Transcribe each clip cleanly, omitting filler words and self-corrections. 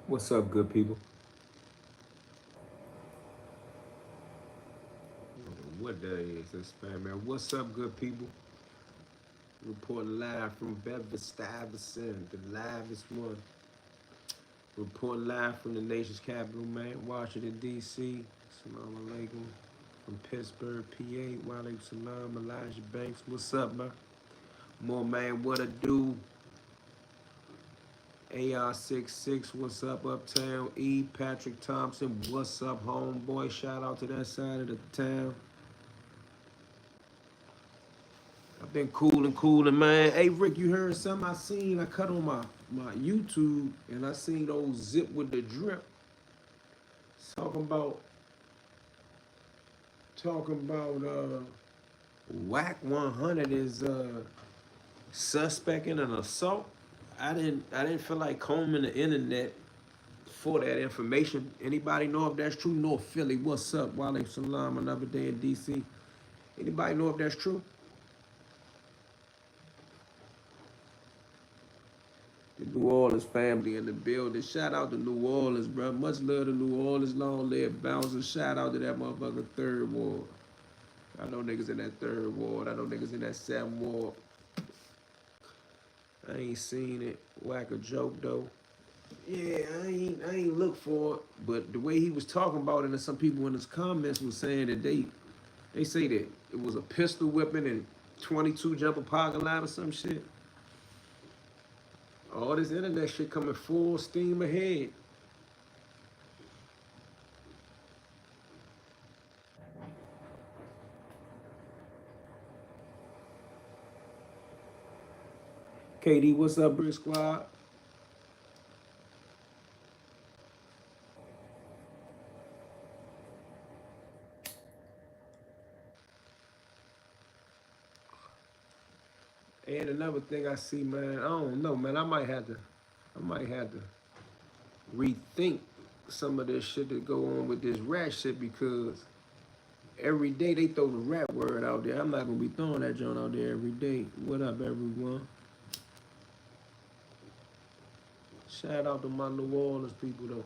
What's up, good people? I don't know what day is this, man? What's up, good people? Reporting live from Bedford-Stuyvesant, the livest one. Reporting live from the nation's capital, man, Washington, D.C. Assalamu alaikum. From Pittsburgh, PA. Walaikum salam, Elijah Banks. What's up, man? More, man, what it do? AR66, what's up, Uptown? E. Patrick Thompson, what's up, homeboy? Shout out to that side of the town. I've been cooling, man. Hey, Rick, you heard something I cut on my YouTube, and I seen those zip with the drip. Talking about Whack 100 is suspect in an assault. I didn't feel like combing the internet for that information. Anybody know if that's true? North Philly, what's up? Walaikum salam, another day in DC. Anybody know if that's true? The New Orleans family in the building. Shout out to New Orleans, bro. Much love to New Orleans. Long live Bouncer. Shout out to that motherfucker third ward. I know niggas in that third ward. I know niggas in that seventh ward. I ain't seen it. Whack a joke though. Yeah, I ain't look for it. But the way he was talking about it, and some people in his comments was saying that they say that it was a pistol whipping and 22 jumper pocket line or some shit. All this internet shit coming full steam ahead. KD, what's up, Brick Squad? And another thing I see, man, I don't know, man. I might have to rethink some of this shit that go on with this rat shit because every day they throw the rat word out there. I'm not gonna be throwing that joint out there every day. What up, everyone? Shout out to my New Orleans people though.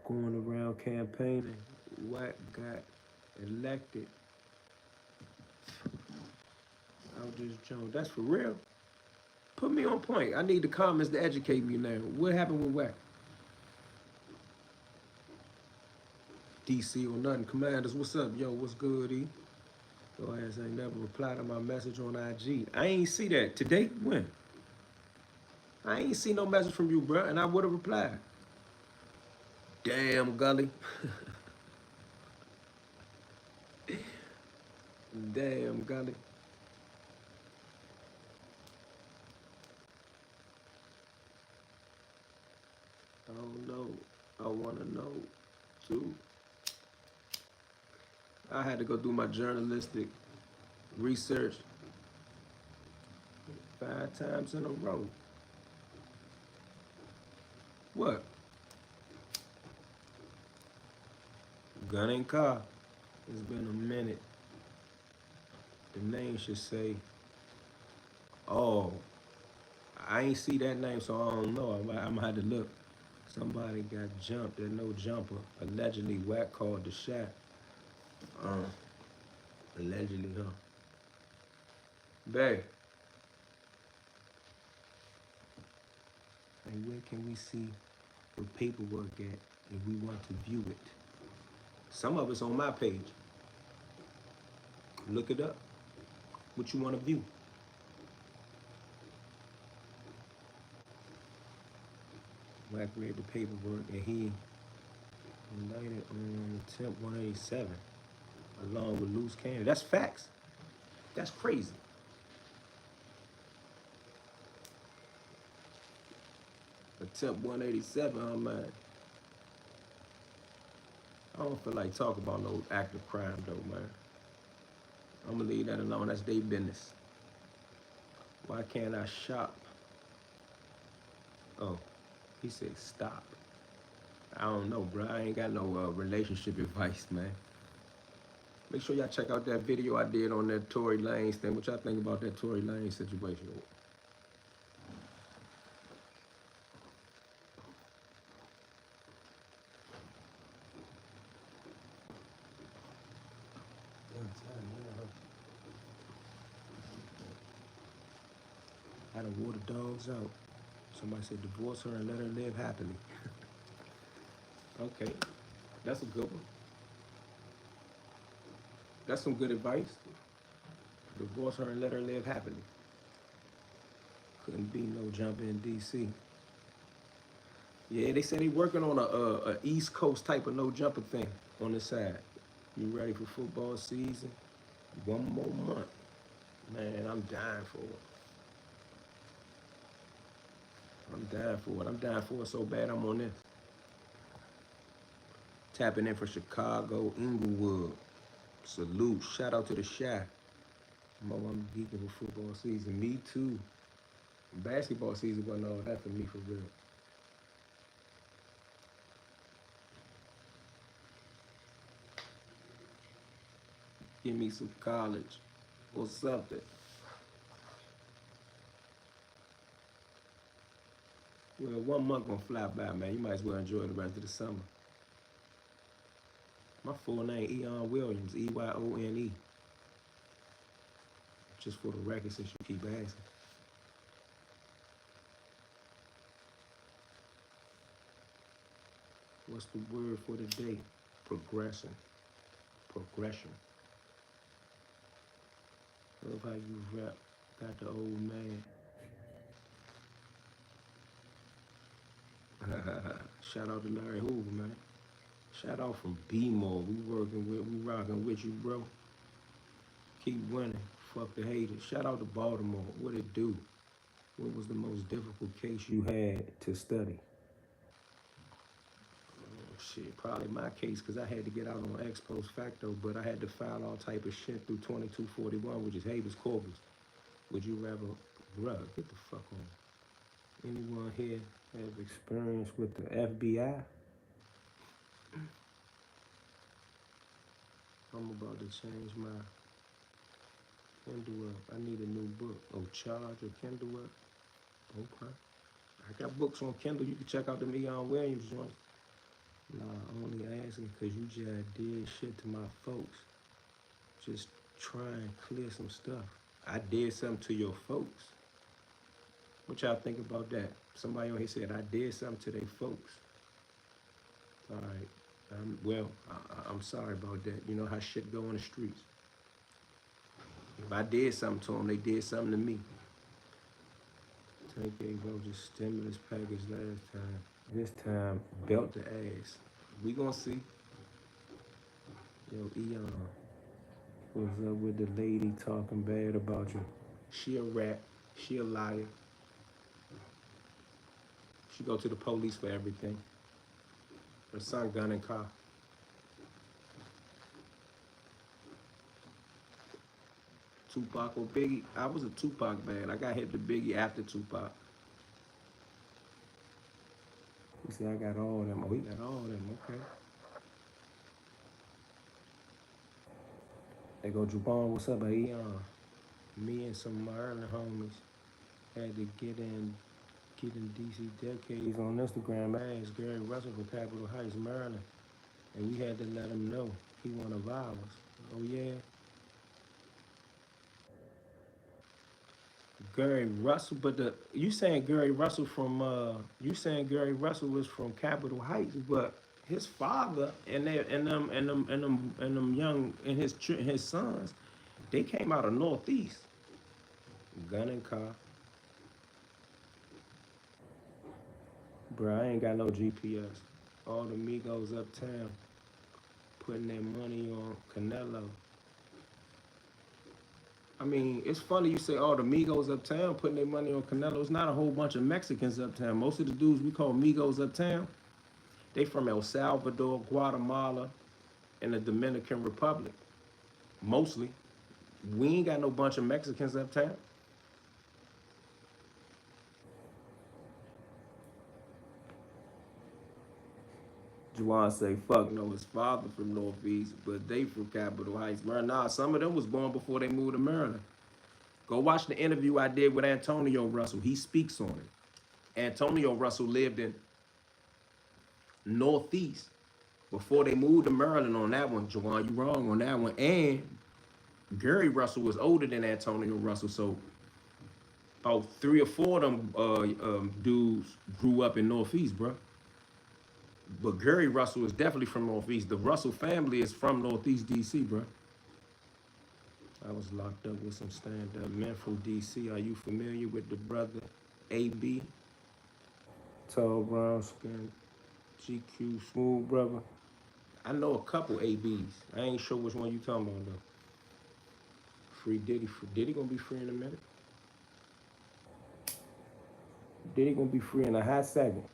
Going around campaigning. Wack got elected out this joint. That's for real. Put me on point. I need the comments to educate me now. What happened with Wack? DC or nothing. Commanders, what's up? Yo, what's good, E? Your ass ain't never replied to my message on IG. I ain't see that. Today? When? I ain't see no message from you, bro, and I would have replied. Damn, Gully. Damn, Gully. I don't know. I want to know, too. I had to go do my journalistic research 5 times in a row. What? Gun and car. It's been a minute. The name should say, oh, I ain't see that name, so I don't know. I'm gonna have to look. Somebody got jumped at no jumper. Allegedly, Wack called the shot. Allegedly, huh? Bae, like where can we see the paperwork at if we want to view it? Some of it's on my page. Look it up. What you want to view? Wack read the paperwork and he indicted on attempt 187 along with loose cannon. That's facts. That's crazy. Attempt 187 on mine. I don't feel like talking about no active crime though, man. I'm gonna leave that alone. That's their business. Why can't I shop? Oh, he said stop. I don't know, bro. I ain't got no relationship advice, man. Make sure y'all check out that video I did on that Tory Lanez thing. What y'all think about that Tory Lanez situation? I done wore the dogs out. Somebody said divorce her and let her live happily. Okay, that's a good one. That's some good advice. Divorce her and let her live happily. Couldn't be no jumping in D.C. Yeah, they said they working on a East Coast type of no jumper thing on the side. You ready for football season? One more month. Man, I'm dying for it. I'm dying for it. I'm dying for it so bad I'm on this. Tapping in for Chicago, Inglewood. Salute. Shout out to the Shy. I'm geeking for football season. Me too. Basketball season wasn't all that for me for real. Give me some college or something. Well, 1 month gonna fly by, man. You might as well enjoy the rest of the summer. My full name, Eon Williams, E-Y-O-N-E. Just for the record, since you keep asking. What's the word for the day? Progression. Progression. Love how you rap. Got the old man. Shout out to Larry Hoover, man. Shout out from B-More. We rocking with you, bro. Keep winning. Fuck the haters. Shout out to Baltimore. What it do? What was the most difficult case you had to study? Oh, shit, probably my case, because I had to get out on ex post facto, but I had to file all type of shit through 2241, which is habeas corpus. Would you rather, bruh, get the fuck on. Anyone here have experience with the FBI? I'm about to change my Kindle up. I need a new book. Oh, charge or Kindle up? Okay. I got books on Kindle. You can check out the Eon Williams joint. Nah, only asking because you just did shit to my folks. Just try and clear some stuff. I did something to your folks. What y'all think about that? Somebody on here said I did something to their folks. All right. I'm sorry about that. You know how shit go in the streets. If I did something to them, they did something to me. Tank gave out the stimulus package last time. This time, belt the ass. We gonna see. Yo, Eon, what's up with the lady talking bad about you? She a rat. She a liar. She go to the police for everything. Her son gun and car. Tupac or Biggie? I was a Tupac man. I got hit to Biggie after Tupac. He said I got all of them. Oh, he got all of them. Okay. They go Jubon. What's up, Eon? Me and some of my early homies had to get in DC decades on Instagram. I asked Gary Russell from Capitol Heights, Maryland, and we had to let him know he one of ours. Oh yeah. Gary Russell, but you saying Gary Russell was from Capitol Heights, but his father and them young and his sons, they came out of Northeast. Gun and car. Bro, I ain't got no GPS. All the Migos uptown putting their money on Canelo. I mean, it's funny you say all the Migos uptown putting their money on Canelo. It's not a whole bunch of Mexicans uptown. Most of the dudes we call Migos uptown, they from El Salvador, Guatemala, and the Dominican Republic. Mostly. We ain't got no bunch of Mexicans uptown. Juwan say, fuck no, his father from Northeast, but they from Capitol Heights, Maryland. Nah, some of them was born before they moved to Maryland. Go watch the interview I did with Antonio Russell. He speaks on it. Antonio Russell lived in Northeast before they moved to Maryland on that one. Juwan, you wrong on that one. And Gary Russell was older than Antonio Russell, so about 3 or 4 of them dudes grew up in Northeast, bro. But Gary Russell is definitely from Northeast. The Russell family is from Northeast DC, bro. I was locked up with some stand-up men from DC. Are you familiar with the brother AB? Tall, brown skin, GQ, smooth brother. I know a couple ABs. I ain't sure which one you talking about though. Free Diddy. Diddy gonna be free in a minute. Diddy gonna be free in a hot second.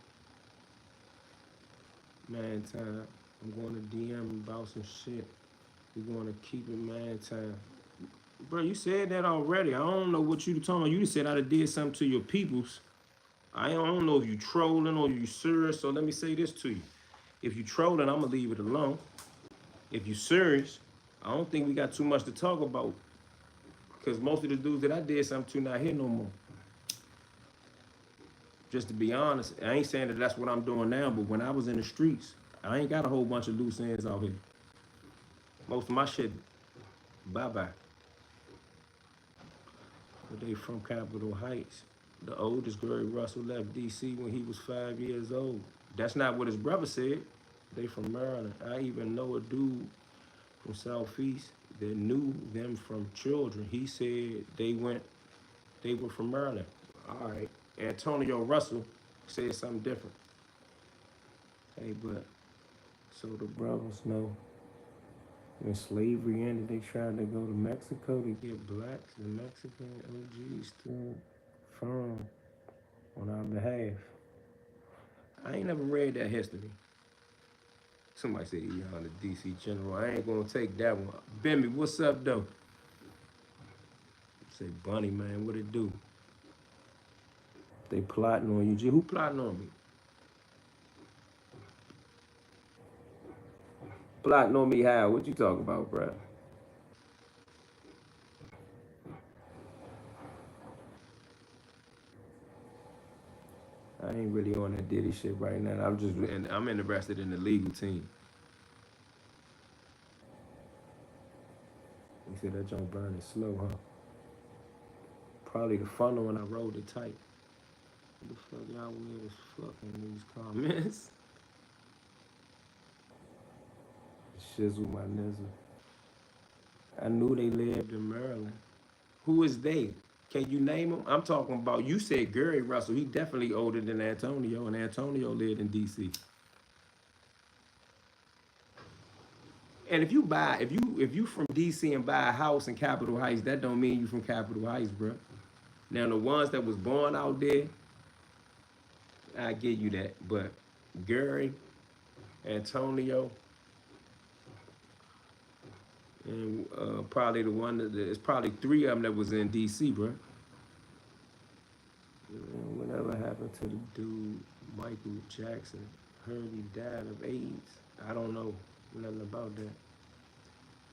Man time. I'm going to DM about some shit. We're going to keep it man time. Bro, you said that already. I don't know what you talking about. You just said I did something to your peoples. I don't know if you trolling or you serious. So let me say this to you. If you trolling, I'm gonna leave it alone. If you serious, I don't think we got too much to talk about. Because most of the dudes that I did something to not here no more. Just to be honest, I ain't saying that that's what I'm doing now, but when I was in the streets, I ain't got a whole bunch of loose ends out here. Most of my shit, bye-bye. But they from Capitol Heights. The oldest, Gary Russell, left DC when he was 5 years old. That's not what his brother said. They from Maryland. I even know a dude from Southeast that knew them from children. He said they were from Maryland. All right. Antonio Russell said something different. Hey, but so the brothers know when slavery ended, they tried to go to Mexico to get blacks. The Mexican OGs stood firm on our behalf. I ain't never read that history. Somebody said you're on the DC General. I ain't gonna take that one. Bimmy, what's up though? Say Bunny, man, what it do? They plotting on you. G, who plotting on me? Plotting on me how? What you talking about, bro? I ain't really on that Diddy shit right now. I'm interested in the legal team. He said that joint burning slow, huh? Probably the funnel when I rolled it tight. What the fuck y'all weird as fuck in these comments? Shizzle my nizzle. I knew they lived in Maryland. Who is they? Can you name them? I'm talking about, you said Gary Russell. He definitely older than Antonio, and Antonio lived in DC. And if you from DC and buy a house in Capitol Heights, that don't mean you from Capitol Heights, bro. Now the ones that was born out there, I give you that. But Gary, Antonio, and probably the one that it's probably 3 of them that was in DC, bro. Whatever happened to the dude Michael Jackson? Heard he died of AIDS. I don't know nothing about that.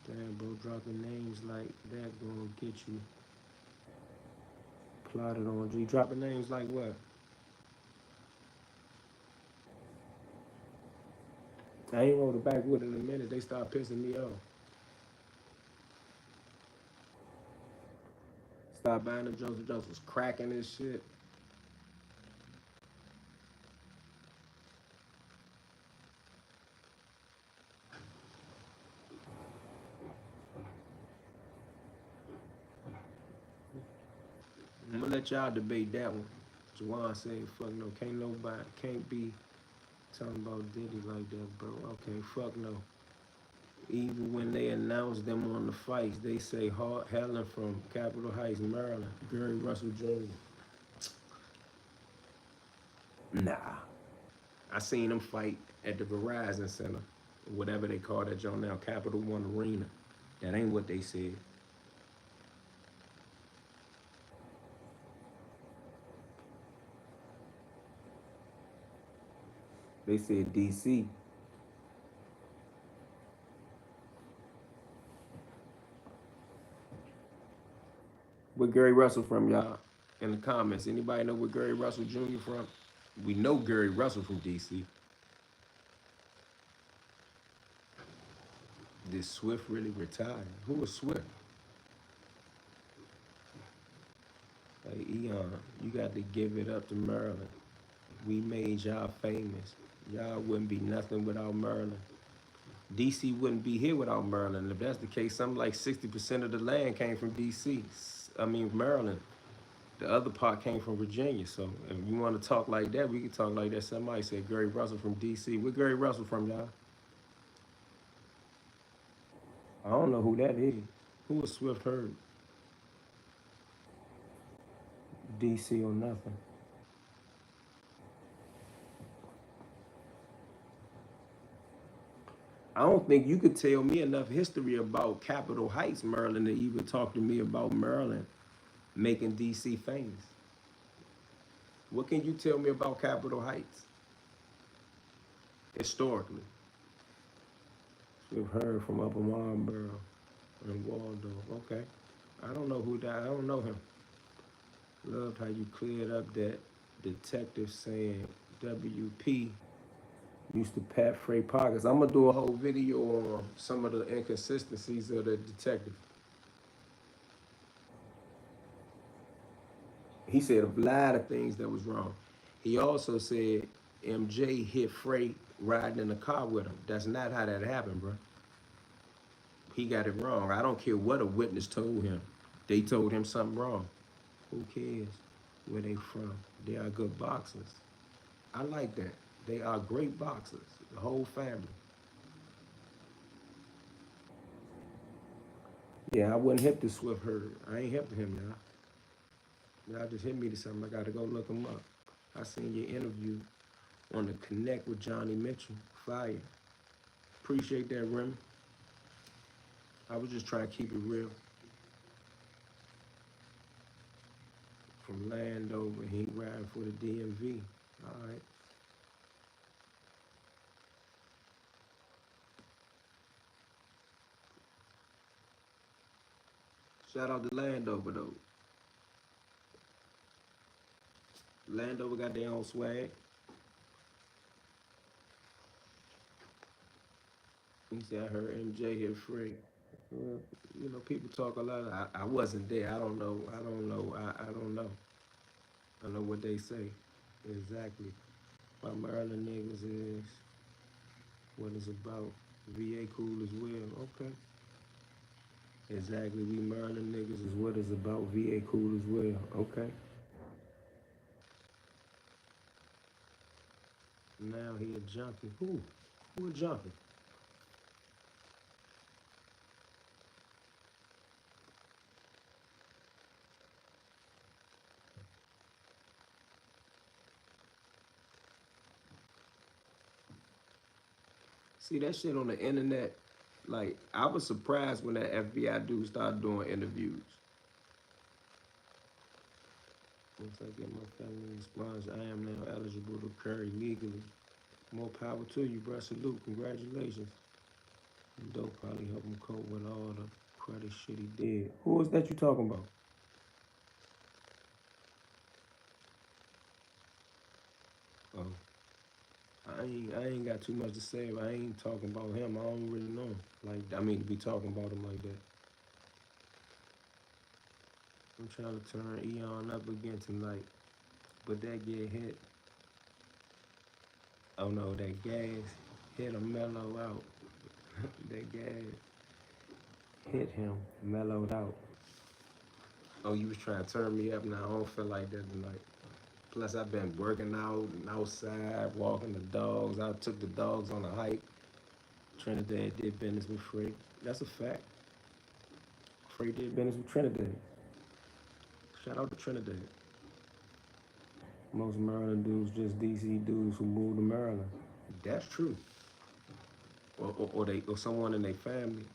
Damn, bro, dropping names like that gonna get you plotted on. G, dropping names like what? I ain't rolled the backwood in a minute. They start pissing me off. Start buying the Joseph was cracking this shit. I'm gonna let y'all debate that one. Juwan said, fuck no, can't be talking about Diddy like that, bro. Okay, fuck no. Even when they announced them on the fights, they say Helen from Capitol Heights, Maryland, Gary Russell Jr. Nah. I seen them fight at the Verizon Center, whatever they call that joint now, Capital One Arena. That ain't what they said. They said DC Where Gary Russell from, y'all? In the comments. Anybody know where Gary Russell Jr. from? We know Gary Russell from DC. Did Swift really retire? Who was Swift? Hey, Eon, you got to give it up to Maryland. We made y'all famous. Y'all wouldn't be nothing without Maryland. DC wouldn't be here without Maryland. If that's the case, something like 60% of the land came from DC. I mean, Maryland. The other part came from Virginia. So if you want to talk like that, we can talk like that. Somebody said Gary Russell from DC. Where Gary Russell from, y'all? I don't know who that is. Who was Swift Hurd? DC or nothing. I don't think you could tell me enough history about Capitol Heights, Maryland, to even talk to me about Maryland making DC famous. What can you tell me about Capitol Heights historically? We've heard from Upper Marlboro and Waldo. Okay. I don't know who that. I don't know him. Loved how you cleared up that detective saying WP used to pat Fray pockets. I'm gonna do a whole video on some of the inconsistencies of the detective. He said a lot of things that was wrong. He also said MJ hit Fray riding in the car with him. That's not how that happened, bro. He got it wrong. I don't care what a witness told him. They told him something wrong. Who cares where they from? They are good boxers. I like that. They are great boxers. The whole family. Yeah, I wouldn't hip the Swift Herd. I ain't hip to him, y'all. Y'all just hit me to something. I gotta go look him up. I seen your interview on the Connect with Johnny Mitchell. Fire. Appreciate that, Remy. I was just trying to keep it real. From Landover, he riding for the DMV. All right. Shout out to Landover, though. Landover got their own swag. He said, I heard MJ hit Fray. Well, you know, people talk a lot. I wasn't there. I don't know. I don't know. I don't know. I know what they say. Exactly. My Maryland niggas is what it's about. VA cool as well. Okay. Exactly. We Maryland niggas is what it's about. VA cool as well. Okay. Now he a junkie. Who? Who a junkie? See that shit on the internet. Like I was surprised when that FBI dude started doing interviews. Once I get my family response, I am now eligible to carry legally. More power to you, bro. Salute. Congratulations. Dope probably help him cope with all the credit shit he did. Who was that you talking about? Oh, I ain't got too much to say. But I ain't talking about him. I don't really know him. Like I mean, to be talking about him like that. I'm trying to turn Eon up again tonight, but that get hit. Oh no, that gas hit him mellow out. That gas hit him mellowed out. Oh, you was trying to turn me up now. I don't feel like that tonight. Plus, I've been working out and outside, walking the dogs. I took the dogs on a hike. Trinidad did business with Fray. That's a fact. Fray did business with Trinidad. Shout out to Trinidad. Most Maryland dudes just DC dudes who moved to Maryland. That's true. Or someone in their family.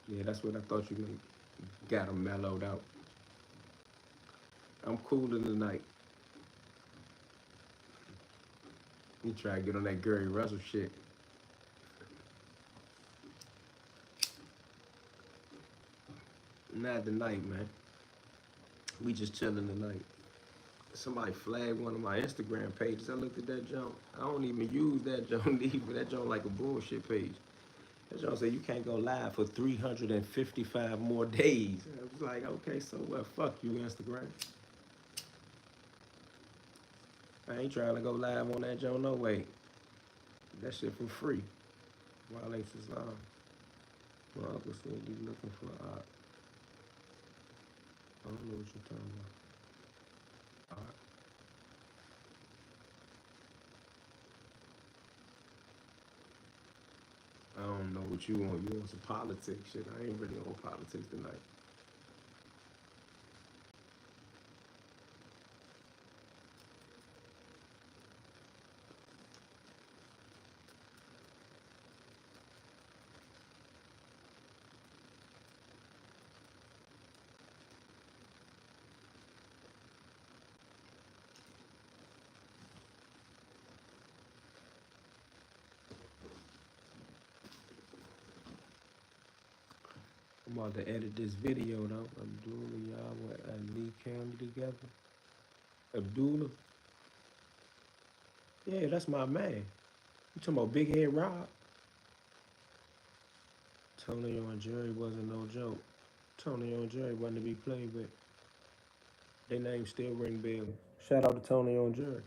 Yeah, that's what I thought you meant. Got them mellowed out. I'm cooler tonight. You try to get on that Gary Russell shit. Not tonight, man. We just chilling tonight. Somebody flagged one of my Instagram pages. I looked at that junk. I don't even use that junk either. That junk like a bullshit page. That junk said you can't go live for 355 more days. I was like, okay, so what? Fuck you, Instagram. I ain't trying to go live on that junk no way. That shit for free. Wale Islam. My uncle said you looking for art. I don't know what you're talking about. Art. I don't know what you want. You want some politics shit. I ain't really on politics tonight. I'm about to edit this video though. Abdullah, y'all with Lee County together. Abdullah. Yeah, that's my man. You talking about Big Head Rob? Tony and Jerry wasn't no joke. Tony and Jerry wasn't to be played with. Their names still ring bells. Shout out to Tony and Jerry.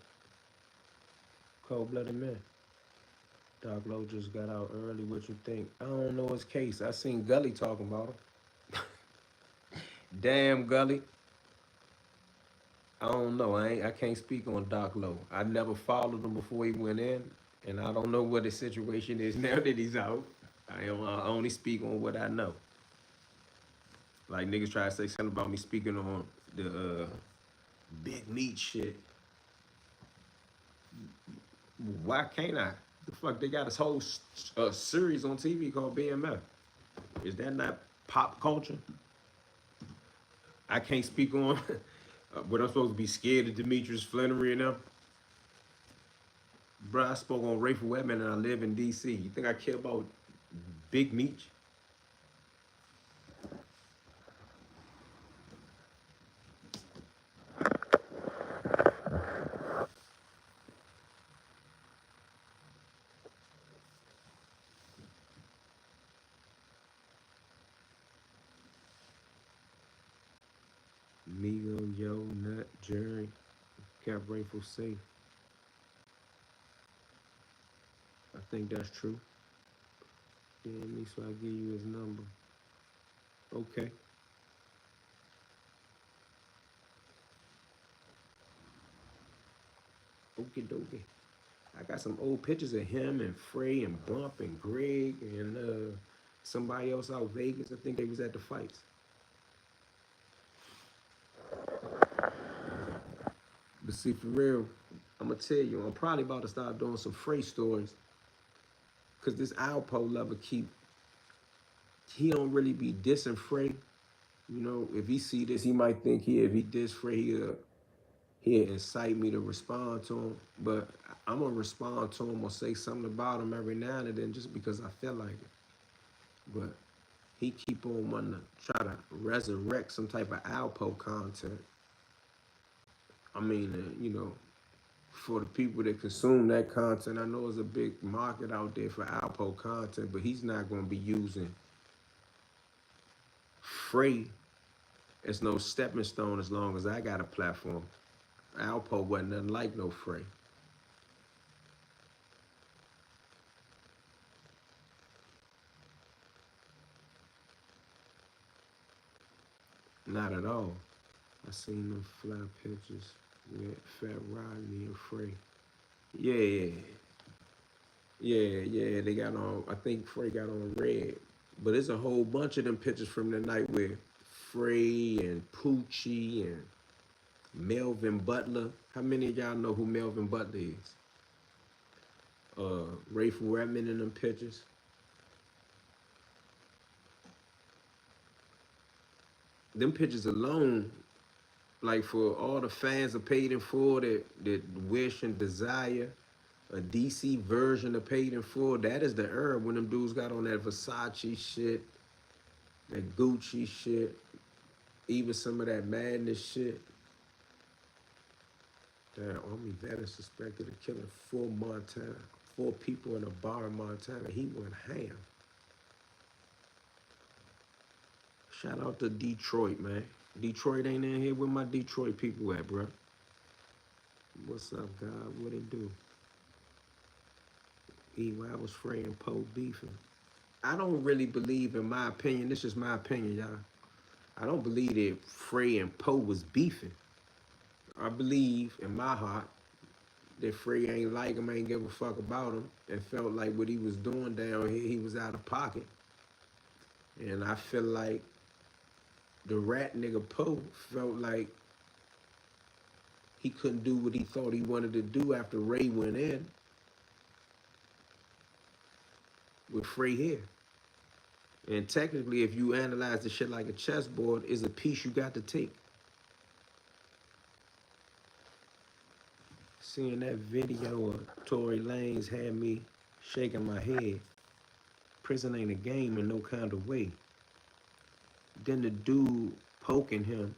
Cold-blooded men. Doc Lowe just got out early. What you think? I don't know his case. I seen Gully talking about him. Damn, Gully. I don't know. I can't speak on Doc Lowe. I never followed him before he went in, and I don't know what his situation is now that he's out. I only speak on what I know. Like niggas try to say something about me speaking on the big meat shit. Why can't I? The fuck, they got this whole series on TV called BMF. Is that not pop culture? I can't speak on what I'm supposed to be scared of Demetrius Flannery and them. Bruh, I spoke on Rayful Webman and I live in DC. You think I care about Big Meech? Migo, Yo, Nut, Jerry, kept Rayful safe. I think that's true. Yeah, me, so I give you his number. Okay. Okie dokie. I got some old pictures of him and Fray and Bump and Greg and somebody else out Vegas. I think they was at the fights. But see, for real, I'm gonna tell you, I'm probably about to start doing some Fray stories. Cause this Alpo lover he don't really be dissing Fray. You know, if he see this, he might think if he diss Fray, he'll incite me to respond to him. But I'm gonna respond to him or say something about him every now and then just because I feel like it. But he keep on wanting to try to resurrect some type of Alpo content. I mean, you know, for the people that consume that content, I know there's a big market out there for Alpo content, but he's not going to be using Fray as no stepping stone as long as I got a platform. Alpo wasn't nothing like no Fray. Not at all. I seen them fly pictures with Fat Rodney and Fray. Yeah. Yeah, they got on, I think Fray got on red. But there's a whole bunch of them pictures from the night with Fray and Poochie and Melvin Butler. How many of y'all know who Melvin Butler is? Rayful Redmond in them pictures. Them pictures alone, like for all the fans of Paid in Full that wish and desire a DC version of Paid in Full, that is the era when them dudes got on that Versace shit, that Gucci shit. Even some of that madness shit. That Army veteran suspected of killing 4 people in a bar in Montana. He went ham. Shout out to Detroit, man. Detroit ain't in here. Where my Detroit people at, bro? What's up, God? What it do? I was Fray and Poe beefing. I don't really believe, in my opinion, this is my opinion, y'all. I don't believe that Fray and Poe was beefing. I believe, in my heart, that Fray ain't like him, ain't give a fuck about him, and felt like what he was doing down here, he was out of pocket. And I feel like the rat nigga Poe felt like he couldn't do what he thought he wanted to do after Ray went in with Fray here. And technically, if you analyze the shit like a chessboard, it's a piece you got to take. Seeing that video of Tory Lanez had me shaking my head. Prison ain't a game in no kind of way. Then the dude poking him,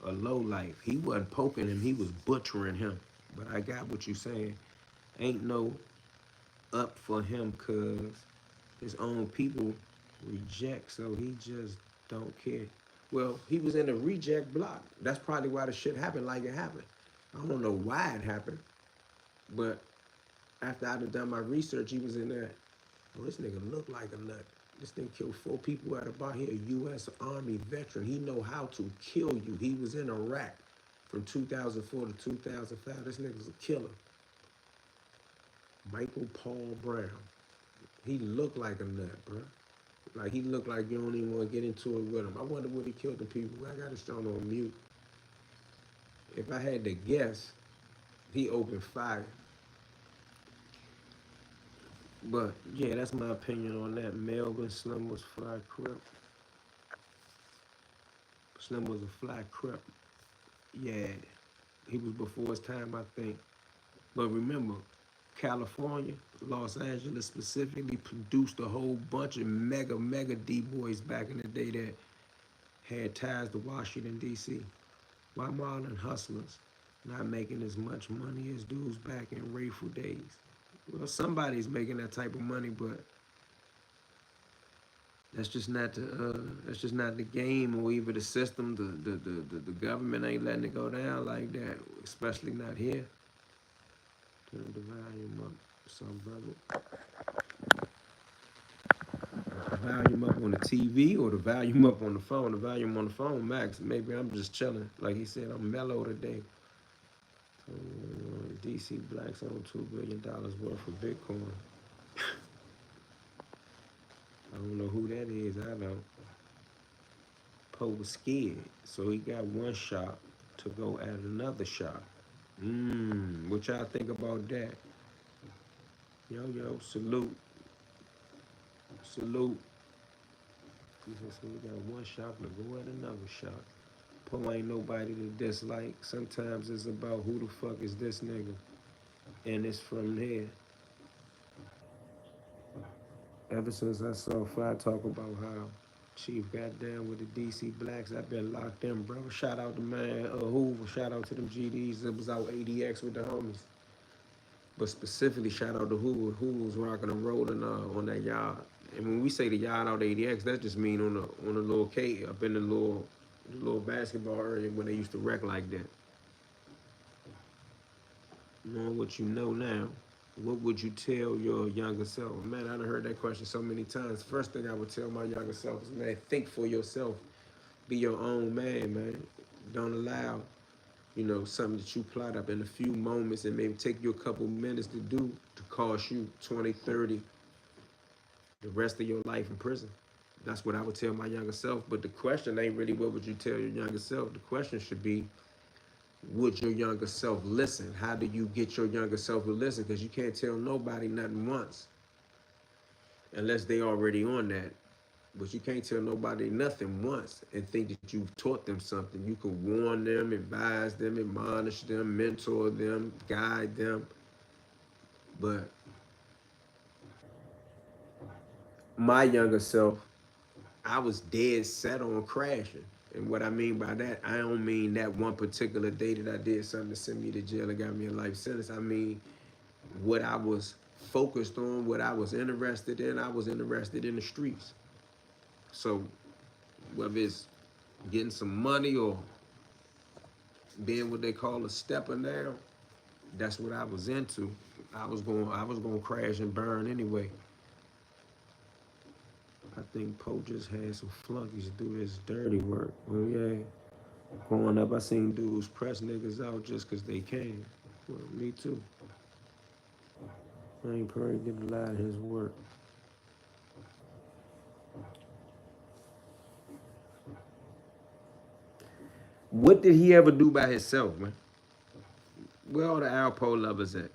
a lowlife. He wasn't poking him, he was butchering him. But I got what you saying. Ain't no up for him because his own people reject, so he just don't care. Well, he was in a reject block. That's probably why the shit happened like it happened. I don't know why it happened, but after I'd have done my research, he was in there. Oh, this nigga look like a nut. This thing killed 4 people at a bar. He a U.S. Army veteran. He know how to kill you. He was in Iraq from 2004 to 2005. This nigga's a killer. Michael Paul Brown. He looked like a nut, bro. Like, he looked like you don't even want to get into it with him. I wonder what he killed the people. I got it shown on mute. If I had to guess, he opened fire. But, yeah, that's my opinion on that. Melvin Slim was fly crip. Slim was a fly crip. Yeah, he was before his time, I think. But remember, California, Los Angeles specifically, produced a whole bunch of mega D-boys back in the day that had ties to Washington, D.C. Why modern hustlers not making as much money as dudes back in Rayful days? Well, somebody's making that type of money, but that's just not the game or even the system. The government ain't letting it go down like that, especially not here. Turn the volume up, some brother. The volume up on the TV or the volume up on the phone. The volume on the phone, max. Maybe I'm just chilling. Like he said, I'm mellow today. DC blacks own $2 billion worth of Bitcoin. I don't know who that is. I don't. Poe was scared, so he got one shot to go at another shot. What y'all think about that? Yo, salute. Salute. He said, so we got one shot to go at another shot. Poe ain't nobody to dislike. Sometimes it's about who the fuck is this nigga. And it's from there. Ever since I saw Fry talk about how Chief got down with the DC blacks, I've been locked in, bro. Shout out to man Hoover. Shout out to them GDs that was out ADX with the homies. But specifically, shout out to Hoover. Hoover was rocking and rolling on that yard. And when we say the yard out ADX, that just mean on the little K up in the little basketball area when they used to wreck like that. Knowing what you know now, what would you tell your younger self? Man, I done heard that question so many times. First thing I would tell my younger self is, man, think for yourself. Be your own man. Don't allow, something that you plot up in a few moments and maybe take you a couple minutes to do to cost you 20, 30, the rest of your life in prison. That's what I would tell my younger self. But the question ain't really what would you tell your younger self. The question should be, would your younger self listen? How do you get your younger self to listen? Because you can't tell nobody nothing once unless they already on that. But you can't tell nobody nothing once and think that you've taught them something. You can warn them, advise them, admonish them, mentor them, guide them. But my younger self I was dead set on crashing. And what I mean by that, I don't mean that one particular day that I did something to send me to jail and got me a life sentence. I mean what I was focused on, what I was interested in. I was interested in the streets. So whether it's getting some money or being what they call a stepper now, that's what I was into. I was going to crash and burn anyway. I think Poe just had some flunkies do this dirty work. Well, yeah. Growing up, I seen dudes press niggas out just 'cause they can. Well, me too. I ain't probably get a lot of his work. What did he ever do by himself, man? Where all the Alpo lovers at?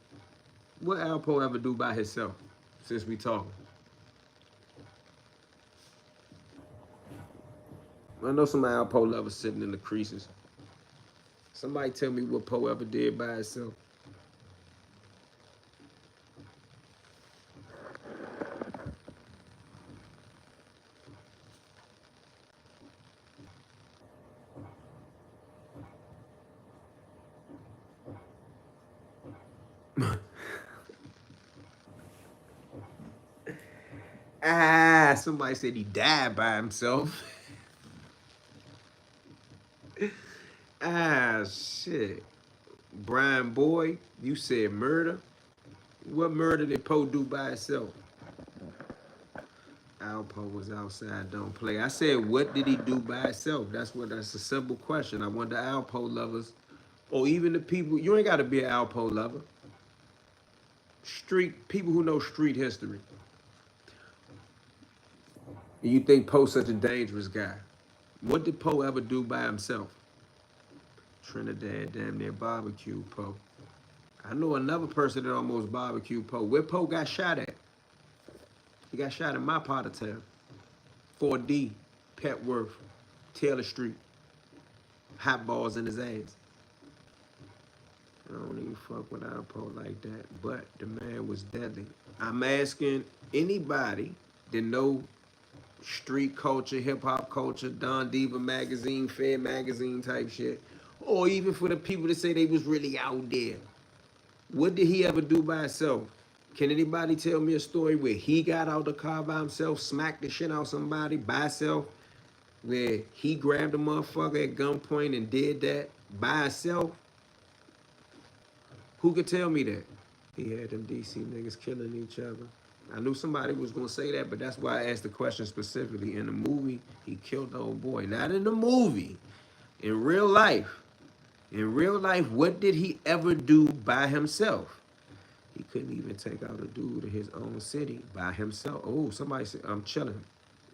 What Alpo ever do by himself? Since we talking, I know some Alpo lovers sitting in the creases. Somebody tell me what Poe ever did by himself. Somebody said he died by himself. Shit. Brian Boy, you said murder. What murder did Poe do by himself? Alpo was outside, don't play. I said, what did he do by himself? That's a simple question. I want the Alpo lovers, or even the people, you ain't gotta be an Alpo lover. Street, people who know street history. And you think Poe's such a dangerous guy. What did Poe ever do by himself? Trinidad damn near barbecue Poe. I know another person that almost barbecued Poe. Where Poe got shot at? He got shot in my part of town. 4D, Petworth, Taylor Street. Hot balls in his ass. I don't even fuck with Alpo like that. But the man was deadly. I'm asking anybody that know street culture, hip hop culture, Don Diva magazine, Fair magazine type shit, or even for the people that say they was really out there. What did he ever do by himself? Can anybody tell me a story where he got out the car by himself, smacked the shit out somebody by himself, where he grabbed a motherfucker at gunpoint and did that by himself? Who could tell me that? He had them DC niggas killing each other. I knew somebody was gonna say that, but that's why I asked the question specifically. In the movie, he killed the old boy. Not in the movie. In real life. In real life, what did he ever do by himself? He couldn't even take out a dude in his own city by himself. Oh, somebody said, I'm chilling.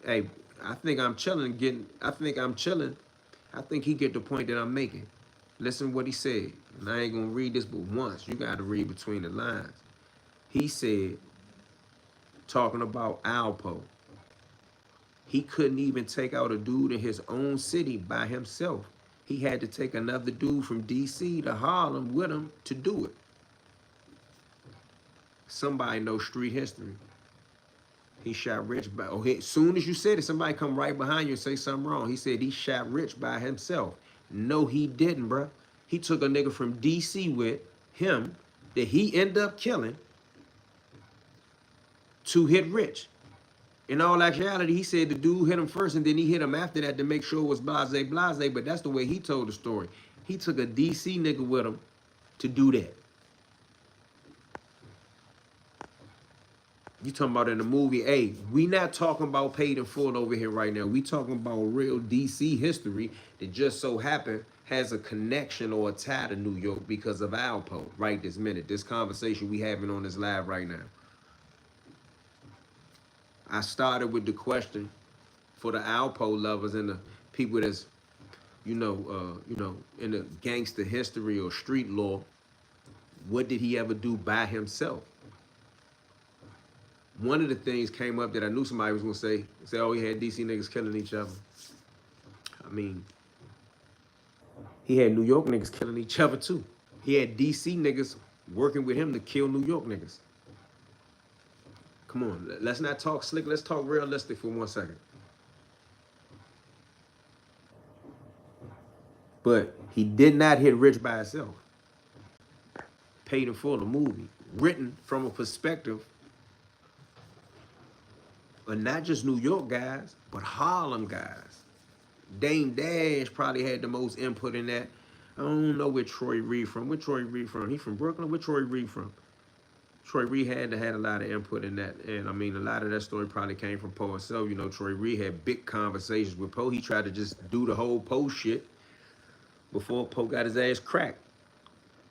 Hey, I think I'm chilling. I think he get the point that I'm making. Listen to what he said. And I ain't gonna read this but once. You gotta read between the lines. He said, talking about Alpo, he couldn't even take out a dude in his own city by himself. He had to take another dude from DC to Harlem with him to do it. Somebody knows street history. He shot Rich by, as soon as you said it, somebody come right behind you and say something wrong. He said he shot Rich by himself. No, he didn't, bruh. He took a nigga from DC with him that he ended up killing to hit Rich. In all actuality, he said the dude hit him first and then he hit him after that to make sure it was blase, but that's the way he told the story. He took a DC nigga with him to do that. You talking about in the movie, hey, we not talking about paid in full over here right now. We talking about real DC history that just so happened has a connection or a tie to New York because of Alpo right this minute. This conversation we having on this live right now. I started with the question for the Alpo lovers and the people that's, in the gangster history or street law. What did he ever do by himself? One of the things came up that I knew somebody was gonna say, oh, he had DC niggas killing each other. I mean, he had New York niggas killing each other too. He had DC niggas working with him to kill New York niggas. Come on, let's not talk slick, let's talk realistic for 1 second. But he did not hit Rich by itself. Paid in full, a movie written from a perspective of not just New York guys, but Harlem guys. Dame Dash probably had the most input in that. I don't know where Troy Reed from. Where Troy Reed from? He from Brooklyn? Where Troy Reed from? Troy Reed had a lot of input in that. And I mean, a lot of that story probably came from Poe himself. You know, Troy Reed had big conversations with Poe. He tried to just do the whole Poe shit before Poe got his ass cracked.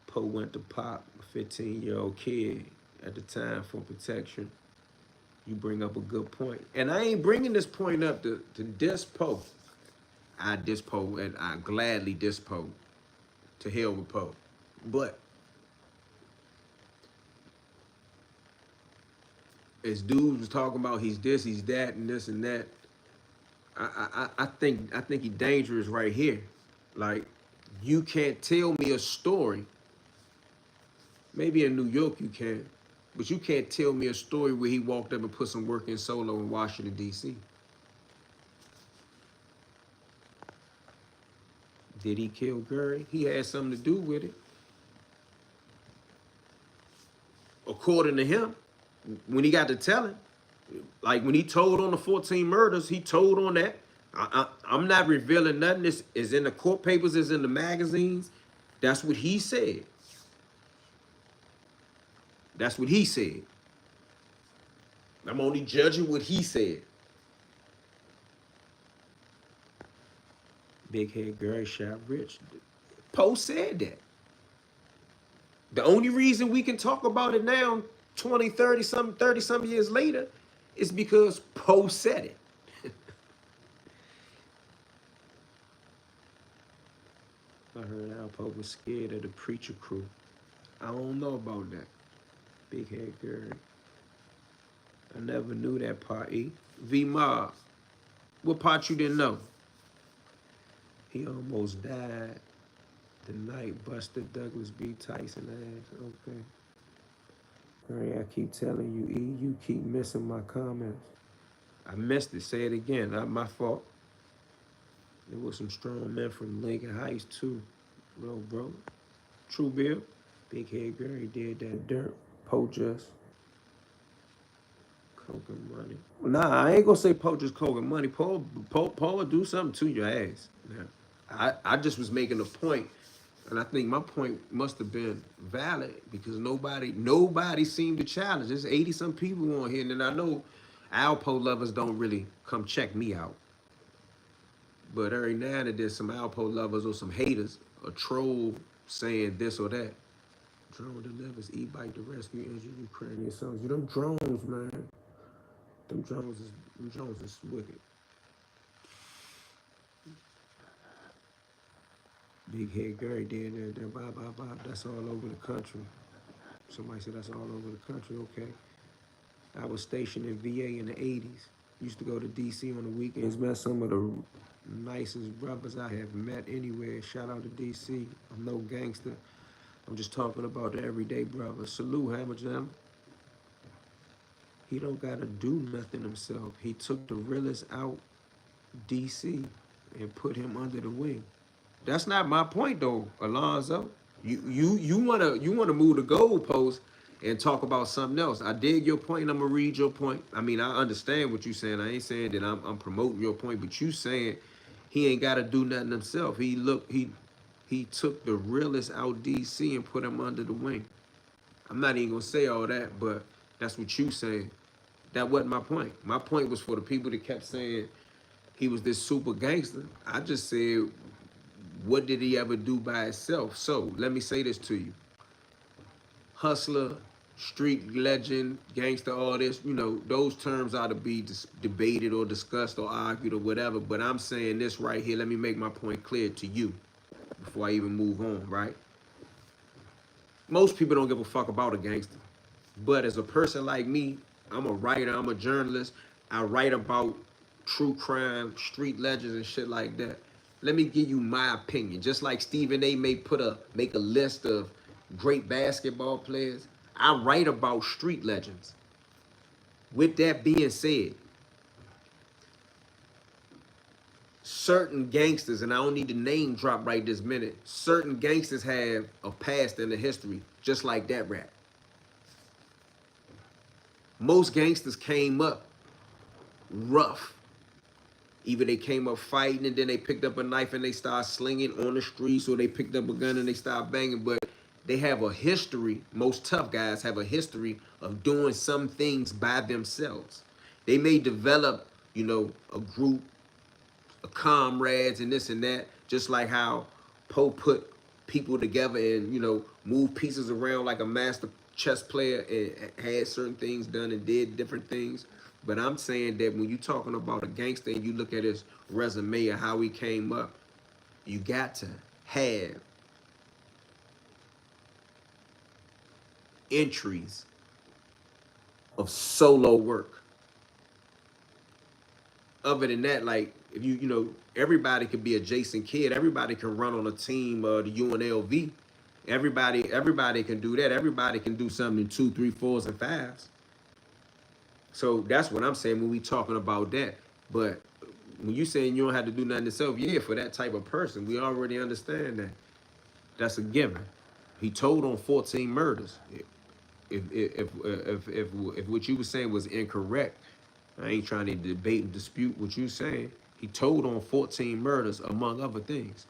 Poe went to pop a 15-year-old kid at the time for protection. You bring up a good point. And I ain't bringing this point up to diss Poe. I diss Poe, and I gladly diss Poe. To hell with Poe. But as dudes was talking about he's this, he's that, and this and that, I think he's dangerous right here. Like, you can't tell me a story. Maybe in New York you can, but you can't tell me a story where he walked up and put some work in solo in Washington, D.C. Did he kill Gary? He had something to do with it. According to him, when he got to telling, like when he told on the 14 murders, he told on that. I'm not revealing nothing. This is in the court papers, is in the magazines. That's what he said. That's what he said. I'm only judging what he said. Big head Gary shot Rich. Poe said that. The only reason we can talk about it now, 20, 30 some years later, is because Poe said it. I heard Alpo was scared of the preacher crew. I don't know about that. Big head Gary. I never knew that part, E. V-Mob. What part you didn't know? He almost died the night Buster Douglas beat Tyson ass. Okay. Fray, I keep telling you, E, you keep missing my comments. I missed it. Say it again. Not my fault. There was some strong men from Lincoln Heights, too. Bro. True Bill. Big head Gary did that dirt. Poe just coke and money. Nah, I ain't gonna say Poe just coke and money. Poe will do something to your ass. Now, I just was making a point, and I think my point must have been valid because nobody seemed to challenge. There's 80-some people on here, and then I know Alpo lovers don't really come check me out. But every now and then there's some Alpo lovers or some haters, a troll saying this or that. Drone delivers e-bike to rescue injured Ukrainian soldiers. Them drones, man. Them drones is wicked. Big head Gary did that. Blah. That's all over the country. Somebody said that's all over the country. Okay. I was stationed in VA in the 80s. Used to go to DC on the weekends. Met some of the nicest brothers I have met anywhere. Shout out to DC. I'm no gangster. I'm just talking about the everyday brother. Salute, Hammer Jam. He don't gotta do nothing himself. He took the realest out DC and put him under the wing. That's not my point though, Alonzo. You wanna move the goalpost and talk about something else. I dig your point. I'm gonna read your point. I mean, I understand what you're saying. I ain't saying that I'm promoting your point, but you saying he ain't gotta do nothing himself. He took the realest out DC and put him under the wing. I'm not even gonna say all that, but that's what you saying. That wasn't my point. My point was for the people that kept saying he was this super gangster. I just said, what did he ever do by himself? So let me say this to you. Hustler, street legend, gangster, all this, you know, those terms ought to be debated or discussed or argued or whatever. But I'm saying this right here. Let me make my point clear to you before I even move on, right? Most people don't give a fuck about a gangster. But as a person like me, I'm a writer, I'm a journalist. I write about true crime, street legends and shit like that. Let me give you my opinion. Just like Stephen A. may make a list of great basketball players, I write about street legends. With that being said, certain gangsters, and I don't need to name drop right this minute, certain gangsters have a past and a history, just like that rap. Most gangsters came up rough. Either they came up fighting and then they picked up a knife and they started slinging on the streets, or they picked up a gun and they started banging. But they have a history. Most tough guys have a history of doing some things by themselves. They may develop, you know, a group, a comrades and this and that, just like how Poe put people together and, you know, moved pieces around like a master chess player and had certain things done and did different things. But I'm saying that when you're talking about a gangster and you look at his resume or how he came up, you got to have entries of solo work. Other than that, like, if you know, everybody could be a Jason Kidd. Everybody can run on a team, the UNLV. Everybody can do that. Everybody can do something in 2, 3, 4s, and 5s. So that's what I'm saying when we talking about that. But when you saying you don't have to do nothing yourself, yeah, for that type of person, we already understand that. That's a given. He told on 14 murders. If what you were saying was incorrect, I ain't trying to debate and dispute what you're saying. He told on 14 murders, among other things.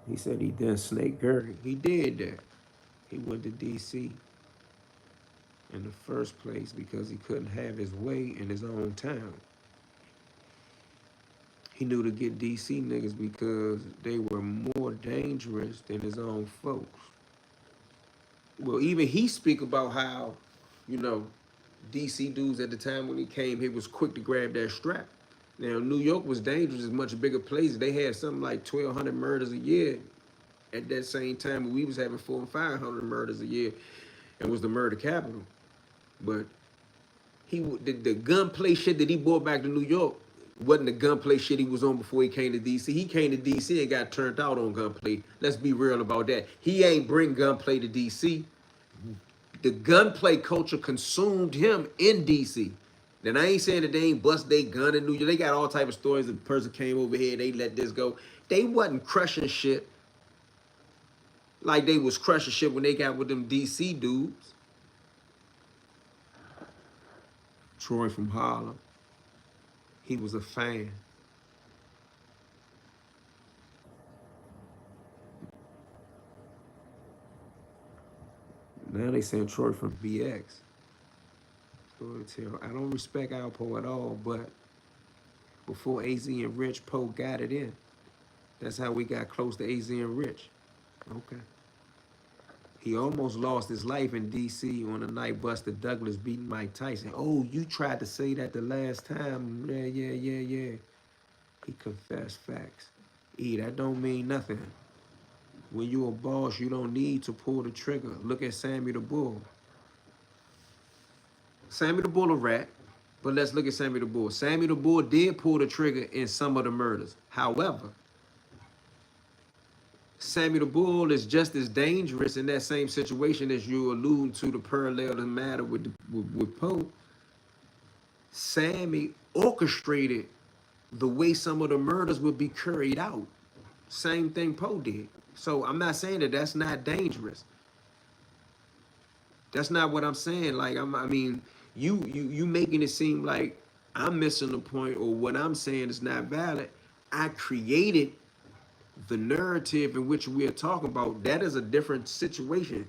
He said he done Snake Gurry. He did that. He went to D.C. in the first place because he couldn't have his way in his own town. He knew to get D.C. niggas because they were more dangerous than his own folks. Well, even he speak about how, you know, DC dudes at the time when he came, he was quick to grab that strap. Now, New York was dangerous, a much bigger place. They had something like 1,200 murders a year at that same time when we was having 400 and 500 murders a year and was the murder capital. But the gunplay shit that he brought back to New York wasn't the gunplay shit he was on before he came to DC. He came to DC and got turned out on gunplay. Let's be real about that. He ain't bring gunplay to DC. The gunplay culture consumed him in DC. Then I ain't saying that they ain't bust their gun in New York. They got all type of stories. The person came over here, they let this go. They wasn't crushing shit like they was crushing shit when they got with them DC dudes. Troy from Harlem, he was a fan. Now they saying Troy from BX. I don't respect Alpo at all, but before AZ and Rich, Poe got it in. That's how we got close to AZ and Rich. Okay. He almost lost his life in D.C. on the night Buster Douglas beat Mike Tyson. Oh, you tried to say that the last time. Yeah. He confessed facts. That don't mean nothing. When you a boss, you don't need to pull the trigger. Look at Sammy the Bull. Sammy the Bull a rat, but let's look at Sammy the Bull. Sammy the Bull did pull the trigger in some of the murders. However, Sammy the Bull is just as dangerous in that same situation as you allude to the parallel to matter with Poe. Sammy orchestrated the way some of the murders would be carried out. Same thing Poe did. So I'm not saying that that's not dangerous. That's not what I'm saying. Like I mean, you making it seem like I'm missing the point or what I'm saying is not valid. I created the narrative in which we are talking about. That is a different situation.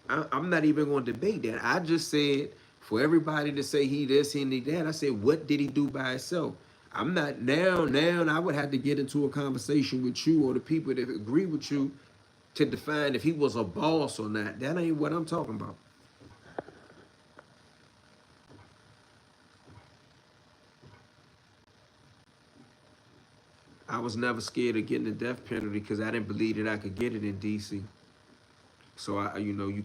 I'm not even going to debate that. I just said for everybody to say he this, he that, I said, what did he do by himself? I'm not now I would have to get into a conversation with you or the people that agree with you to define if he was a boss or not. That ain't what I'm talking about. I was never scared of getting the death penalty because I didn't believe that I could get it in DC. So when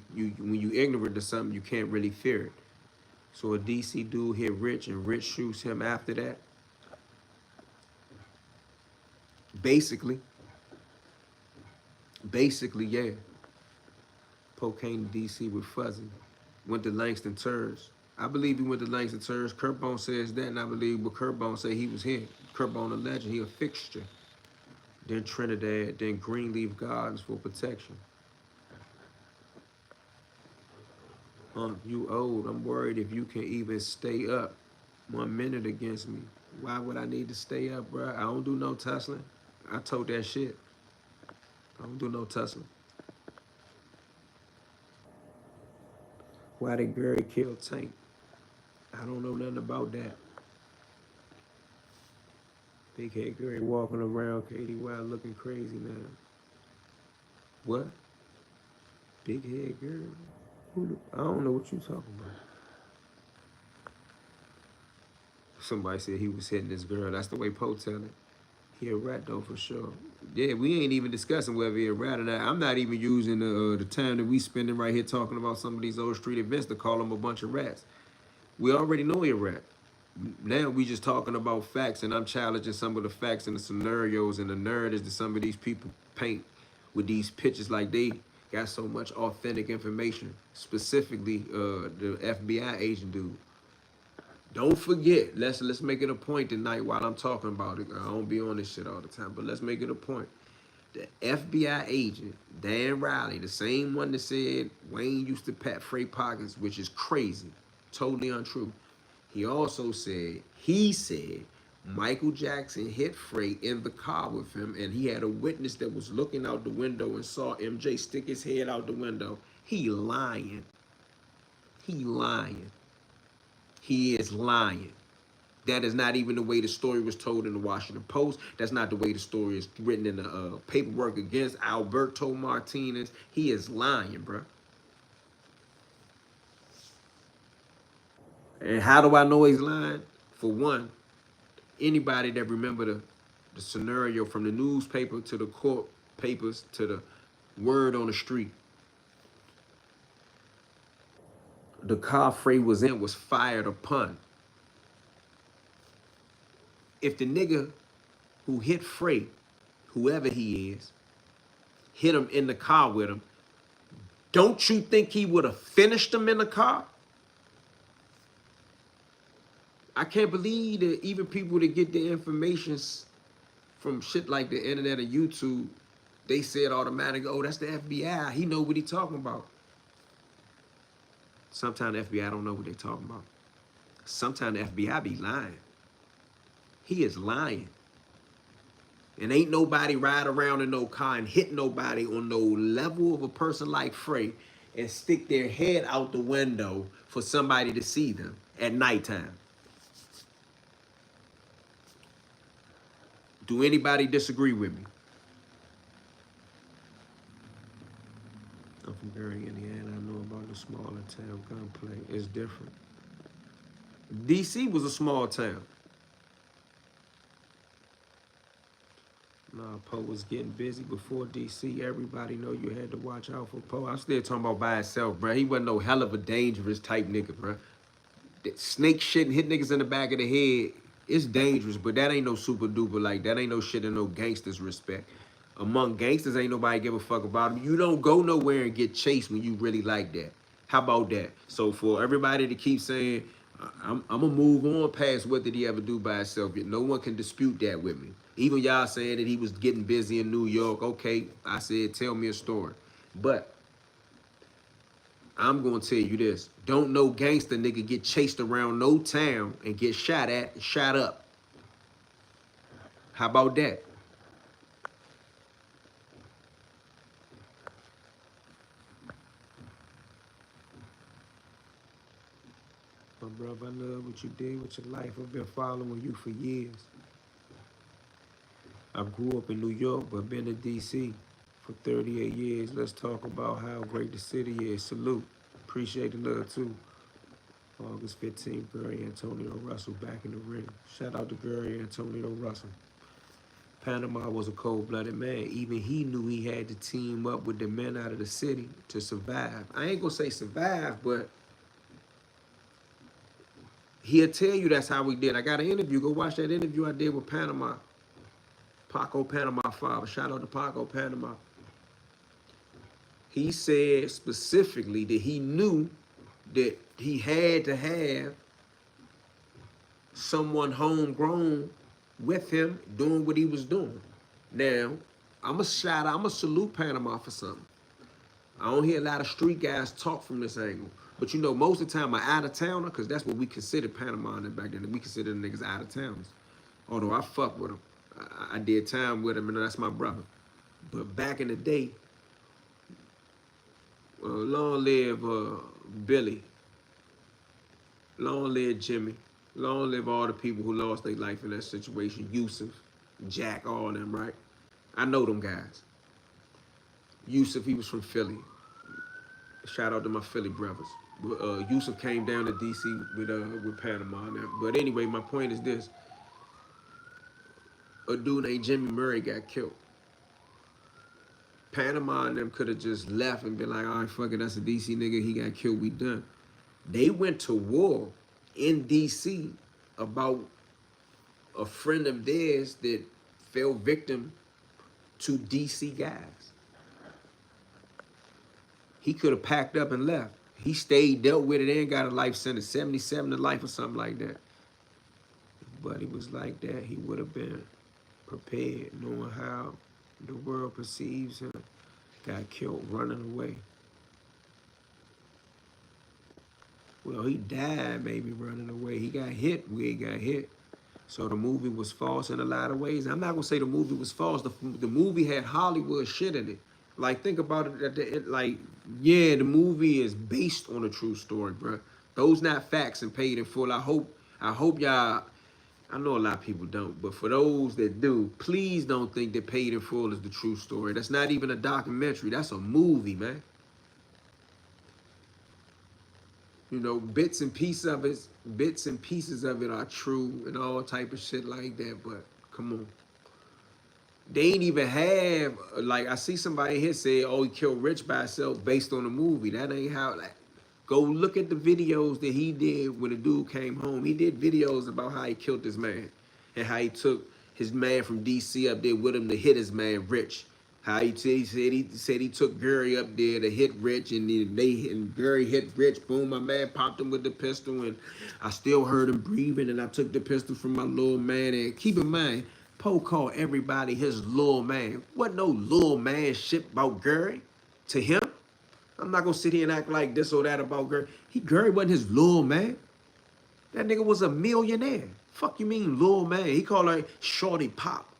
you ignorant to something, you can't really fear it. So a DC dude hit Rich and Rich shoots him after that. Basically, yeah. Poe came to DC with Fuzzy, went to Langston Terrace, I believe he went to Langston Terrace. Kurt Bone says that, and I believe what Kurt Bone say he was here. Kurt Bone a legend, he a fixture. Then Trinidad, then Greenleaf Gardens for protection. You old. I'm worried if you can even stay up 1 minute against me. Why would I need to stay up, bro? I don't do no tussling. I told that shit. I don't do no tussling. Why did Gary kill Tank? I don't know nothing about that. Big head Gary walking around KDY looking crazy now. What? Big head Gary? I don't know what you talking about. Somebody said he was hitting this girl. That's the way Poe tell it. He a rat though for sure. Yeah, we ain't even discussing whether he a rat or not. I'm not even using the time that we spending right here talking about some of these old street events to call them a bunch of rats. We already know he a rat. Now we just talking about facts, and I'm challenging some of the facts and the scenarios and the narratives that some of these people paint with these pictures, like they got so much authentic information. Specifically, the FBI agent dude. Don't forget, let's make it a point tonight while I'm talking about it. I don't be on this shit all the time, but let's make it a point. The FBI agent, Dan Riley, the same one that said Wayne used to pat Fray pockets, which is crazy, totally untrue. He also said, Michael Jackson hit Fray in the car with him, and he had a witness that was looking out the window and saw MJ stick his head out the window. He lying. He lying. He is lying. That is not even the way the story was told in the Washington Post. That's not the way the story is written in the paperwork against Alpo Martinez. He is lying, bro. And how do I know he's lying? For one, anybody that remember the scenario from the newspaper to the court papers to the word on the street, the car Fray was in was fired upon. If the nigga who hit Fray, whoever he is, hit him in the car with him, don't you think he would have finished him in the car? I can't believe that even people that get the information from shit like the internet or YouTube, they said automatically, oh, that's the FBI. He know what he talking about. Sometimes the FBI don't know what they talking about. Sometimes the FBI be lying. He is lying. And ain't nobody ride around in no car and hit nobody on no level of a person like Fray and stick their head out the window for somebody to see them at nighttime. Do anybody disagree with me? I'm from Gary, Indiana. I know about the smaller town gunplay. It's different. DC was a small town. Nah, Poe was getting busy before DC. Everybody know you had to watch out for Poe. I'm still talking about by himself, bro. He wasn't no hell of a dangerous type nigga, bro. That snake shit and hit niggas in the back of the head, it's dangerous, but that ain't no super duper, like, that ain't no shit in no gangsters respect. Among gangsters, ain't nobody give a fuck about him. You don't go nowhere and get chased when you really like that. How about that? So for everybody to keep saying, I'm gonna move on past what did he ever do by himself, no one can dispute that with me. Even y'all saying that he was getting busy in New York. Okay, I said, tell me a story. But I'm gonna tell you this. Don't no gangster nigga get chased around no town and get shot at and shot up. How about that? My brother, I love what you did with your life. I've been following you for years. I grew up in New York, but been in DC for 38 years. Let's talk about how great the city is. Salute. Appreciate the love too. August 15th, Gary Antonio Russell back in the ring. Shout out to Gary Antonio Russell. Panama was a cold-blooded man. Even he knew he had to team up with the men out of the city to survive. I ain't gonna say survive, but he'll tell you that's how we did. I got an interview. Go watch that interview I did with Panama. Paco Panama father. Shout out to Paco Panama. He said specifically that he knew that he had to have someone homegrown with him doing what he was doing. Now, I'm a salute Panama for something. I don't hear a lot of street guys talk from this angle. But you know, most of the time, I'm out of towner, because that's what we considered Panama back then. We considered the niggas out of towners. Although I fuck with them. I did time with him, and that's my brother. But back in the day, long live Billy, long live Jimmy, long live all the people who lost their life in that situation. Yusuf, Jack, all of them, right? I know them guys. Yusuf, he was from Philly. Shout out to my Philly brothers. Yusuf came down to DC with Panama now. But anyway, my point is this: a dude named Jimmy Murray got killed. Panama and them could have just left and been like, all right, fuck it, that's a DC nigga, he got killed, we done. They went to war in DC about a friend of theirs that fell victim to DC guys. He could have packed up and left. He stayed, dealt with it, and got a life sentence, 77 to life or something like that. But he was like that, he would have been prepared, knowing how the world perceives him. Got killed running away. Well, he died maybe running away. He got hit where he got hit. So the movie was false in a lot of ways. I'm not gonna say the movie was false. The movie had Hollywood shit in it. Like, think about it. Like, yeah, the movie is based on a true story, bro. Those not facts and paid in full. I hope y'all. I know a lot of people don't, but for those that do, please don't think that Paid in Full is the true story. That's not even a documentary. That's a movie, man. You know, bits and pieces of it are true and all type of shit like that, but come on. They ain't even have, like, I see somebody here say, oh, he killed Rich by himself based on the movie. That ain't how, like, go look at the videos that he did when the dude came home. He did videos about how he killed this man and how he took his man from DC up there with him to hit his man Rich. How he said he took Gary up there to hit Rich, and Gary hit Rich. Boom, my man popped him with the pistol, and I still heard him breathing, and I took the pistol from my little man. And keep in mind, Poe called everybody his little man. Wasn't no little man shit about Gary to him. I'm not gonna sit here and act like this or that about Gary. Gary wasn't his little man. That nigga was a millionaire. Fuck you mean little man? He called her Shorty Pop.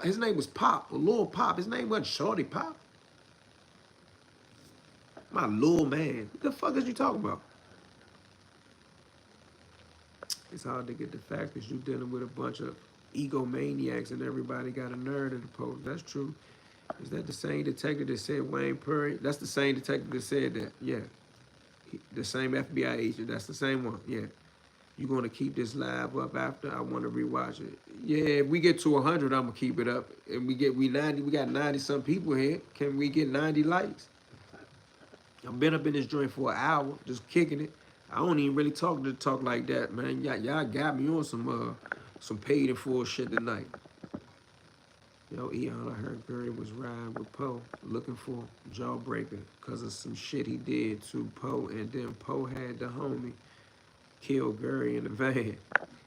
His name was Pop, or Lil Pop. His name wasn't Shorty Pop. My little man. What the fuck is you talking about? It's hard to get the fact because you're dealing with a bunch of egomaniacs and everybody got a nerd in the post. That's true. Is that the same detective that said Wayne Perry? That's the same detective that said that. Yeah. The same FBI agent. That's the same one. Yeah. You gonna keep this live up after? I want to rewatch it. Yeah, if we get to 100, I'm gonna keep it up. And we got 90 some people here. Can we get 90 likes? I've been up in this joint for an hour, just kicking it. I don't even really talk like that, man. Y'all got me on some paid in full shit tonight. Yo, Eon, I heard Gary was riding with Poe, looking for Jawbreaker because of some shit he did to Poe, and then Poe had the homie kill Gary in the van.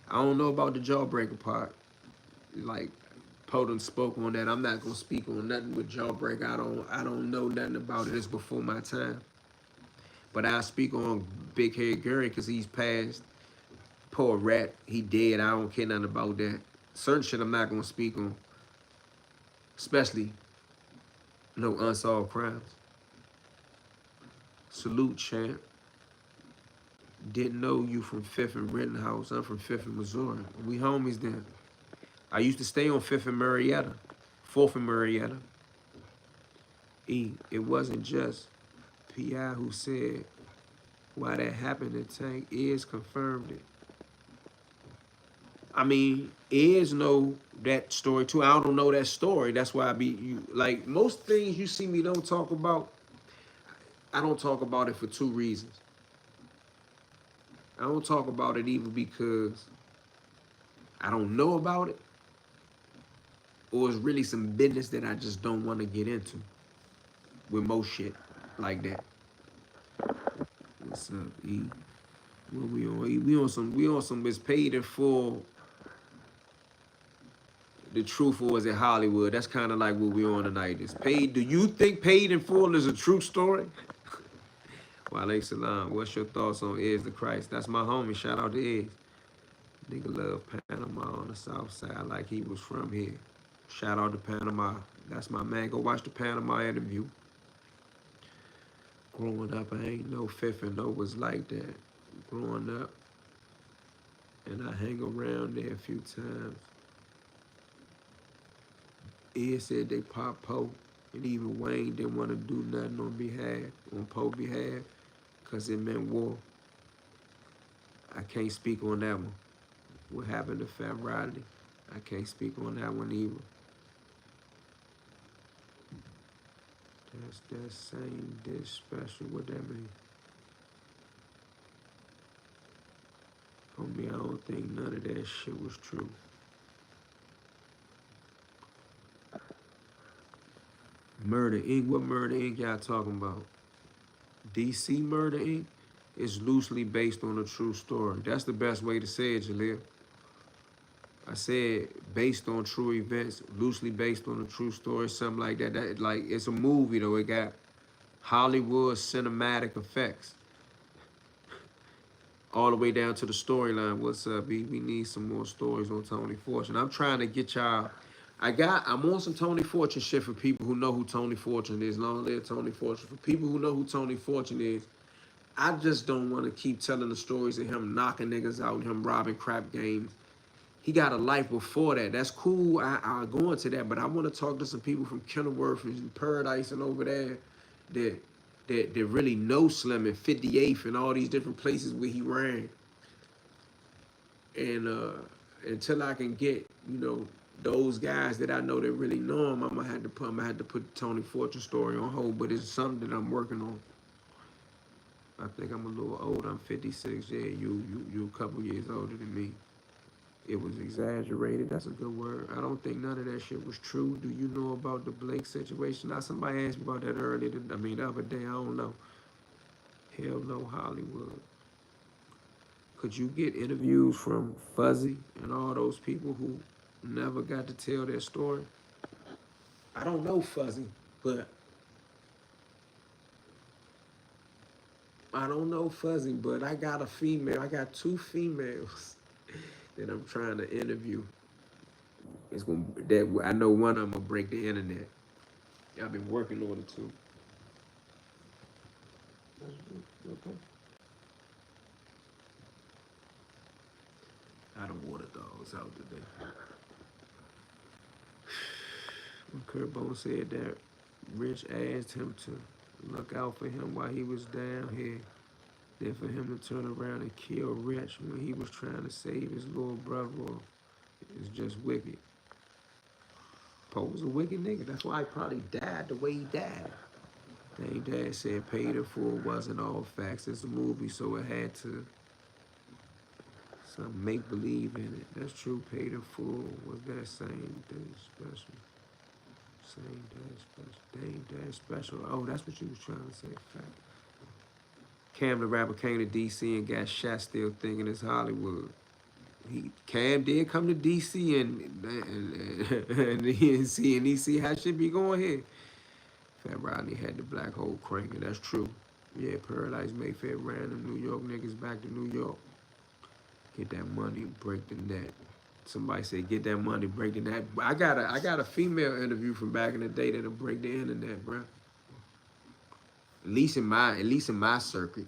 I don't know about the Jawbreaker part. Like, Poe done spoke on that. I'm not gonna speak on nothing with Jawbreaker. I don't know nothing about it. It's before my time. But I'll speak on Big Head Gary because he's passed. Poor rat, he dead. I don't care nothing about that. Certain shit I'm not gonna speak on. Especially no unsolved crimes. Salute, champ. Didn't know you from 5th and Rittenhouse. I'm from 5th and Missouri. We homies then. I used to stay on 5th and Marietta. 4th and Marietta. It wasn't just P.I. who said why that happened in Tank. Is confirmed it. I mean, Iz know that story too. I don't know that story. That's why like most things you see me don't talk about. I don't talk about it for 2 reasons. I don't talk about it either because I don't know about it, or it's really some business that I just don't want to get into with most shit like that. What's up, E? What we on? E? We on some. It's paid in full. The truth, or is it Hollywood? That's kind of like what we on tonight. Is paid. Do you think Paid in Full is a true story? Wale Salam, what's your thoughts on Is the Christ? That's my homie. Shout out to Is. Nigga love Panama on the south side like he was from here. Shout out to Panama. That's my man. Go watch the Panama interview. Growing up, I ain't no fifth and no was like that. Growing up, and I hang around there a few times. Ed said they popped Poe, and even Wayne didn't want to do nothing on Poe's behalf, because it meant war. I can't speak on that one. What happened to Fat Rodney? I can't speak on that one either. That's that same dish special. What that mean? Homie, I don't think none of that shit was true. Murder Inc. What Murder Inc. y'all talking about? DC Murder Inc. is loosely based on a true story. That's the best way to say it, Jaleel. I said based on true events, loosely based on a true story, something like that. That like it's a movie though. It got Hollywood cinematic effects all the way down to the storyline. What's up, B? We need some more stories on Tony Fortune. I'm trying to get y'all. I'm on some Tony Fortune shit for people who know who Tony Fortune is. Long live Tony Fortune. For people who know who Tony Fortune is, I just don't want to keep telling the stories of him knocking niggas out, him robbing crap games. He got a life before that. That's cool. I'll go into that, but I want to talk to some people from Kenilworth and Paradise and over there that really know Slim and 58th and all these different places where he ran. And until I can get, those guys that I know that really know him, I'm gonna have to put the Tony Fortune story on hold. But it's something that I'm working on. I think I'm a little old. I'm 56. Yeah, you a couple years older than me. It was exaggerated. That's a good word. I don't think none of that shit was true. Do you know about the Blake situation? Now, somebody asked me about that earlier. The other day. I don't know. Hell no, Hollywood. Could you get interviews from Fuzzy and all those people who never got to tell their story? I don't know Fuzzy, but I got a female. I got two females that I'm trying to interview. I know one of them will break the internet. I've been working on it too. Okay. I don't want the dogs out today. When Kurt Bone said that Rich asked him to look out for him while he was down here, then for him to turn around and kill Rich when he was trying to save his little brother, it's just wicked. Poe was a wicked nigga. That's why he probably died the way he died. Dang Dad said Paid in Full wasn't all facts. It's a movie, so it had to some make believe in it. That's true. Paid in Full was that same day special. Same day special. Dang Dad special. Oh, that's what you was trying to say. Fact. Cam the rapper came to DC and got shot still thinking it's Hollywood. Cam did come to DC and he see how shit be going here. Fat Rodney had the black hole cranking. That's true. Yeah, Paradise Mayfair ran them New York niggas back to New York. Get that money, break the net. Somebody said, get that money, break the net. I got a female interview from back in the day that'll break the internet, bro. At least in my circuit.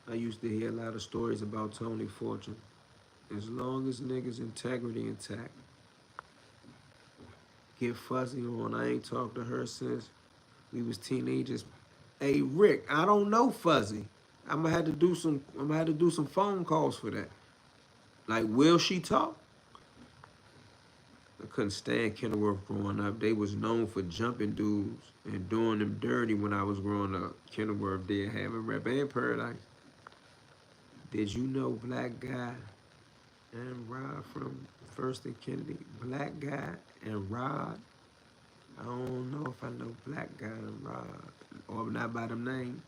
I used to hear a lot of stories about Tony Fortune. As long as niggas' integrity intact. Get Fuzzy on. I ain't talked to her since we was teenagers. Hey Rick, I don't know Fuzzy. I'm gonna have to do some phone calls for that. Like, will she talk? I couldn't stand Kenilworth growing up. They was known for jumping dudes and doing them dirty when I was growing up. Kenilworth did have a rep and Paradise. Did you know Black Guy and Rod from First and Kennedy? Black Guy and Rod I don't know if I know Black Guy and Rod, or not by them name.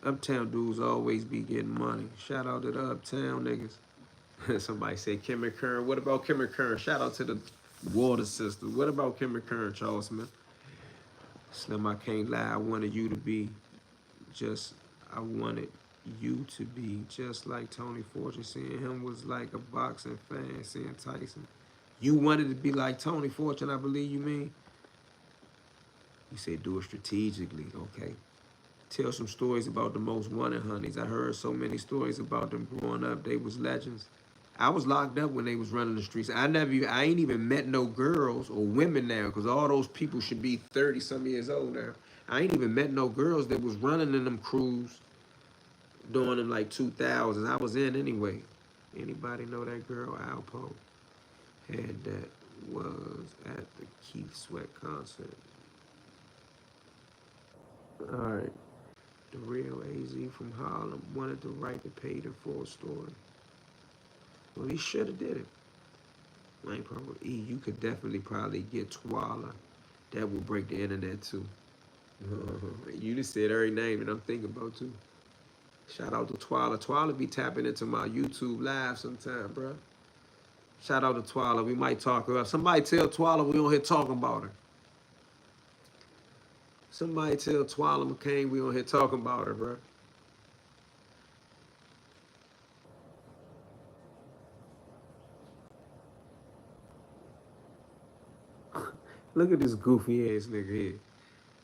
Uptown dudes always be getting money. Shout out to the Uptown niggas. Somebody say Kim and Kern. What about Kim and Kern? Shout out to the Water Sisters. What about Kim and Kern, Charles Smith? Slim, I can't lie. I wanted you to be just, I wanted you to be just like Tony Fortune. Seeing him was like a boxing fan seeing Tyson. You wanted to be like Tony Fortune, I believe you mean? You said do it strategically, okay. Tell some stories about the most wanted honeys. I heard so many stories about them growing up. They was legends. I was locked up when they was running the streets. I ain't even met no girls or women now, because all those people should be 30 some years old now. I ain't even met no girls that was running in them crews during them like 2000s. I was in anyway. Anybody know that girl Alpo had that was at the Keith Sweat concert? All right. The real AZ from Harlem wanted to write the paid in full story. Well, he should have did it. Ain't probably you could definitely probably get Twala. That will break the internet too. You just said every name that I'm thinking about too. Shout out to Twala. Twala be tapping into my YouTube live sometime, bro. Shout out to Twala. We might talk her up. Somebody tell Twala we on here talking about her. Somebody tell Twala McCain we on here talking about her, bro. Look at this goofy ass nigga here.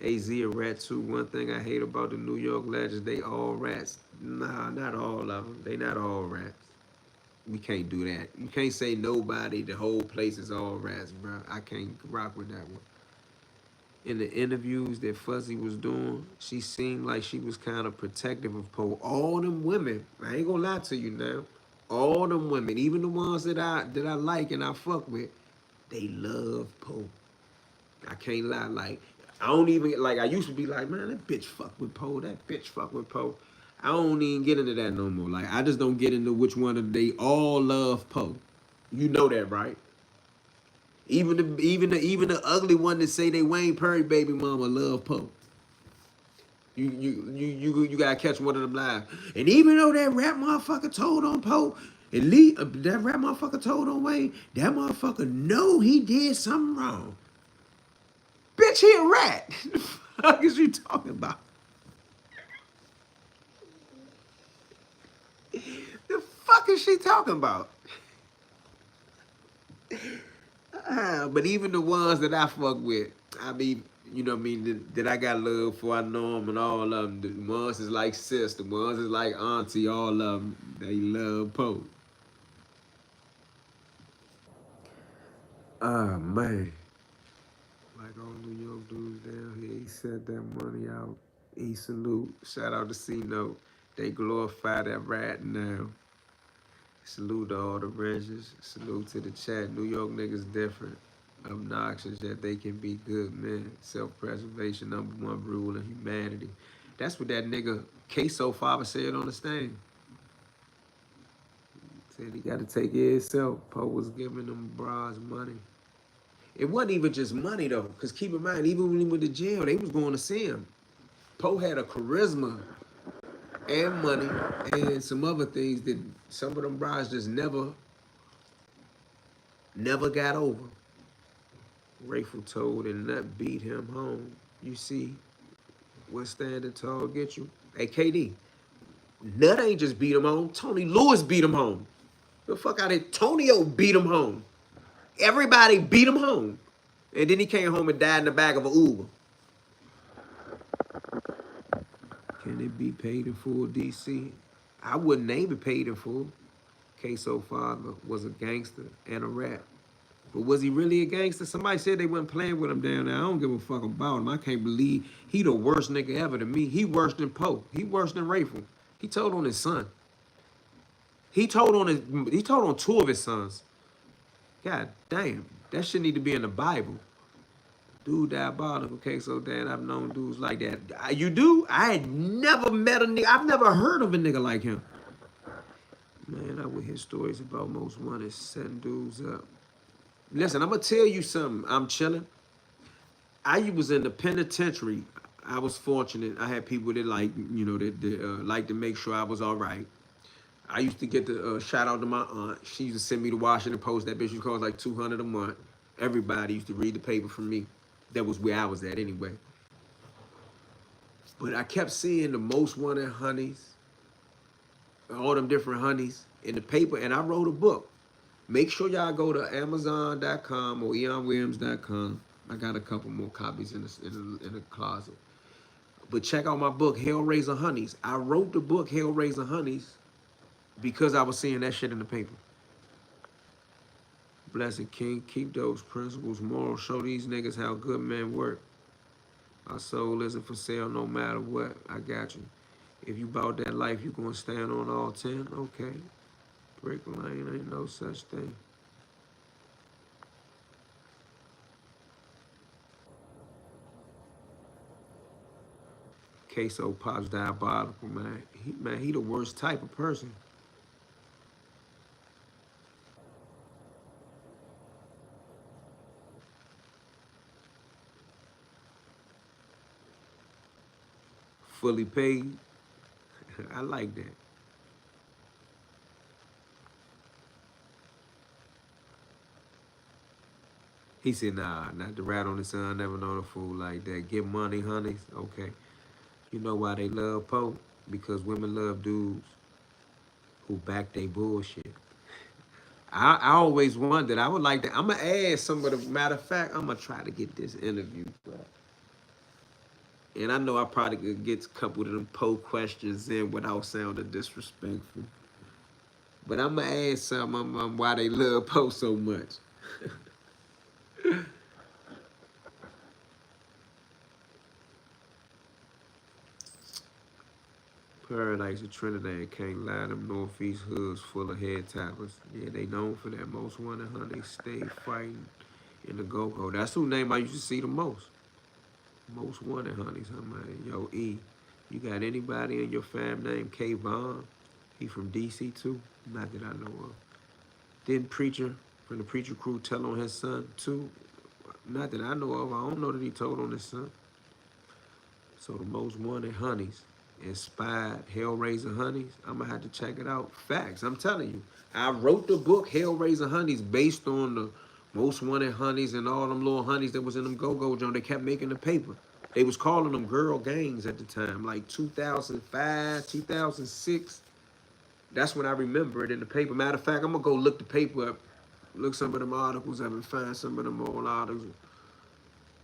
AZ a rat too. One thing I hate about the New York Legends, they all rats. Nah, not all of them. They not all rats. We can't do that. You can't say nobody. The whole place is all rats, bro. I can't rock with that one. In the interviews that Fuzzy was doing, she seemed like she was kind of protective of Poe. All them women, I ain't gonna lie to you now. All them women, even the ones that I like and I fuck with, they love Poe. I can't lie. Like, I don't even, like, I used to be like, man, that bitch fuck with Poe. That bitch fuck with Poe. I don't even get into that no more. Like, I just don't get into which one of they all love Poe. You know that, right? Even the ugly one that say they Wayne Perry baby mama love Poe. You gotta catch one of them live. And even though that rap motherfucker told on Poe, at least that rap motherfucker told on Wayne, that motherfucker know he did something wrong. Bitch, he a rat. The fuck is you talking about? The fuck is she talking about? But even the ones that I fuck with, I mean, you know what I mean, that I got love for, I know them and all of them. The ones is like sis, the ones is like auntie, all of them, they love Poe. Ah, man. Like all New York dudes down here, he set that money out. He salute. Shout out to C-Note. They glorify that rat now. Salute to all the Rangers. Salute to the chat. New York niggas different. Obnoxious that they can be good men. Self-preservation, #1 rule of humanity. That's what that nigga Queso Father said on the stand. Said he got to take care of himself. Poe was giving them bras money. It wasn't even just money though, because keep in mind, even when he went to jail, they was going to see him. Poe had a charisma and money and some other things that some of them bras just never got over. Rayful told and Nut beat him home. You see what standing tall get you? Hey, KD, Nut ain't just beat him home. Tony Lewis beat him home. The fuck out of Tonio beat him home. Everybody beat him home. And then he came home and died in the back of an Uber. Can it be paid in full, DC? I wouldn't name it paid in full. Queso Father was a gangster and a rap. But was he really a gangster? Somebody said they wasn't playing with him down there. I don't give a fuck about him. I can't believe he the worst nigga ever to me. He worse than Poe. He worse than Rayful. He told on his son. He told on two of his sons. God damn. That shit need to be in the Bible. Dude diabolical. Okay, so Dan, I've known dudes like that. You do? I had never met a nigga. I've never heard of a nigga like him. Man, I would hear stories about most wanted setting dudes up. Listen, I'm gonna tell you something. I'm chilling. I was in the penitentiary. I was fortunate. I had people that like, you know, that like to make sure I was all right. I used to get the shout out to my aunt. She used to send me to Washington Post. That bitch used to cost like 200 a month. Everybody used to read the paper from me. That was where I was at anyway. But I kept seeing the most wanted honeys, all them different honeys in the paper, and I wrote a book. Make sure y'all go to Amazon.com or EonWilliams.com. I got a couple more copies in the closet. But check out my book, Hellraiser Honeys. I wrote the book, Hellraiser Honeys, because I was seeing that shit in the paper. Blessed King, keep those principles moral. Show these niggas how good men work. Our soul isn't for sale no matter what. I got you. If you bout that life, you gonna stand on all 10? Okay. Brick lane ain't no such thing. Queso Pop's diabolical, man. He the worst type of person. Fully paid. I like that. He said, nah, not the rat on the sun, never known a fool like that. Get money, honeys. Okay. You know why they love Poe? Because women love dudes who back they bullshit. I always wondered. I would like to. I'm gonna add some of the matter of fact. I'm gonna try to get this interview, but and I know I probably could get a couple of them Poe questions in without sounding disrespectful. But I'm gonna add some on why they love Poe so much. Paradise of Trinidad can't lie. Them Northeast hoods full of head tappers. Yeah, they known for that. Most wanted, huh? They stay fighting in the go-go. That's who name I used to see the most. Most wanted, honeys. I'm like, yo, E, you got anybody in your fam named K Von? He from DC too? Not that I know of. Didn't Preacher from the Preacher crew tell on his son too? Not that I know of. I don't know that he told on his son. So the most wanted honeys. Inspired Hellraiser Honeys. I'm gonna have to check it out. Facts, I'm telling you. I wrote the book Hellraiser Honeys based on the most wanted honeys and all them little honeys that was in them go-go joint. They kept making the paper. They was calling them girl gangs at the time, like 2005, 2006. That's when I remember it in the paper. Matter of fact, I'm gonna go look the paper up, look some of them articles up and find some of them old articles.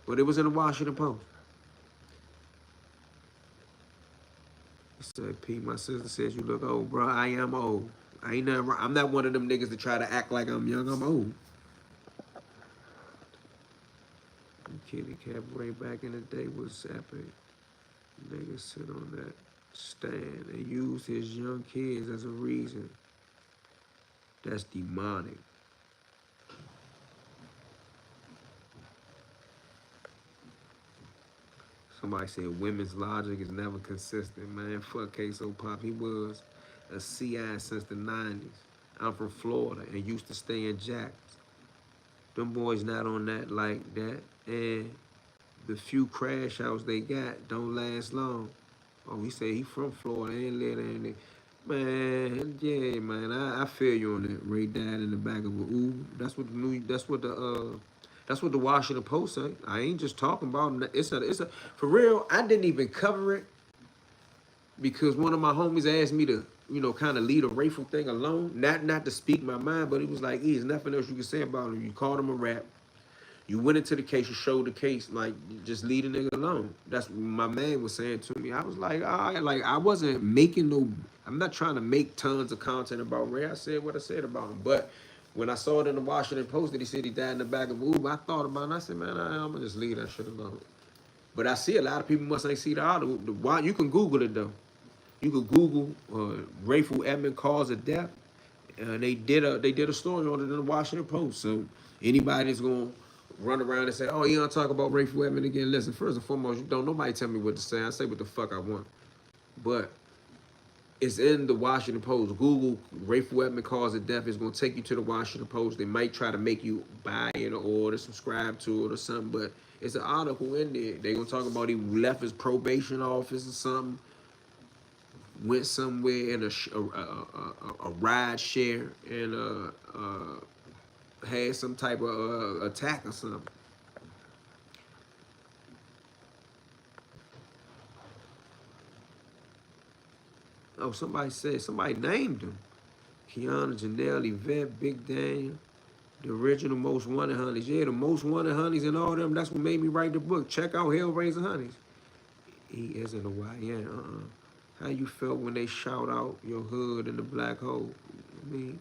But it was in the Washington Post. He said, P, my sister says you look old, bro. I am old. I ain't nothing wrong. I'm not one of them niggas that try to act like I'm young. I'm old. Kitty Cabaret back in the day was epic. Niggas sit on that stand and use his young kids as a reason. That's demonic. Somebody said women's logic is never consistent, man. Fuck Queso Pop. He was a CI since the 90s. I'm from Florida and used to stay in Jacks. Them boys not on that like that. And the few crash outs they got don't last long. Oh, he said he from Florida, ain't let in. Man, yeah, man, I feel you on that. Ray died in the back of a Uber. That's what the Washington Post say. I ain't just talking about him. It's a for real. I didn't even cover it because one of my homies asked me to, you know, kind of leave a Rayful thing alone. Not to speak my mind, but it was like, there's nothing else you can say about him. You called him a rap. You went into the case, you showed the case, like, just leave the nigga alone. That's what my man was saying to me. I was like, all right, like, I wasn't making no, I'm not trying to make tons of content about Ray. I said what I said about him. But when I saw it in the Washington Post that he said he died in the back of Uber, I thought about it. I said, man, I'm going to just leave that shit alone. But I see a lot of people must ain't see the article. Why you can Google it, though. You could Google Rayful Edmond cause of death. They did a story on it in the Washington Post. So anybody that's going to run around and say, oh, you don't talk about Rayful Edmond again. Listen, first and foremost, you don't nobody tell me what to say. I say what the fuck I want. But it's in the Washington Post. Google Rayful Edmond cause of death. It's going to take you to the Washington Post. They might try to make you buy it or subscribe to it or something, but It's an article in there. They gonna talk about he left his probation office or something, went somewhere in a ride share and had some type of attack or something. Oh, somebody named him. Kiana, Janelle, Yvette, Big Daniel, the original Most Wanted Honeys. Yeah, the Most Wanted Honeys and all them. That's what made me write the book. Check out Hellraiser Honeys. He isn't a YN. How you felt when they shout out your hood in the black hole? I mean,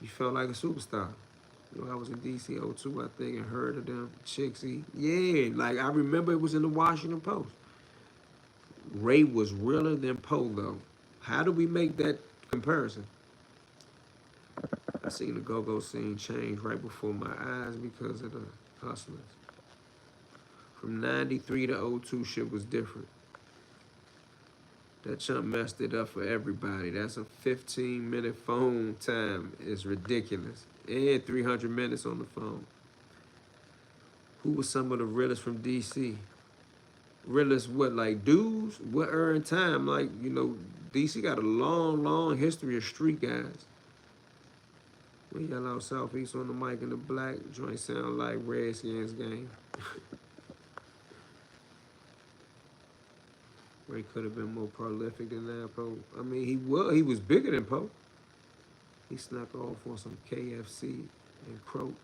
you felt like a superstar. You know, I was in DC '02, I think, and heard of them. Chixie. Yeah, like I remember it was in the Washington Post. Ray was realer than Poe, though. How do we make that comparison? I seen the go-go scene change right before my eyes because of the hustlers. From 93 to '02, shit was different. That chump messed it up for everybody. That's a 15-minute phone time. It's ridiculous. And 300 minutes on the phone. Who was some of the realest from DC? Realest what, like dudes? What earned time? Like, you know, DC got a long, long history of street guys. We yell out Southeast on the mic in the black joint sound like Redskins game. Ray could have been more prolific than that, Poe. I mean, he was bigger than Poe. He snuck off on some KFC and croaked.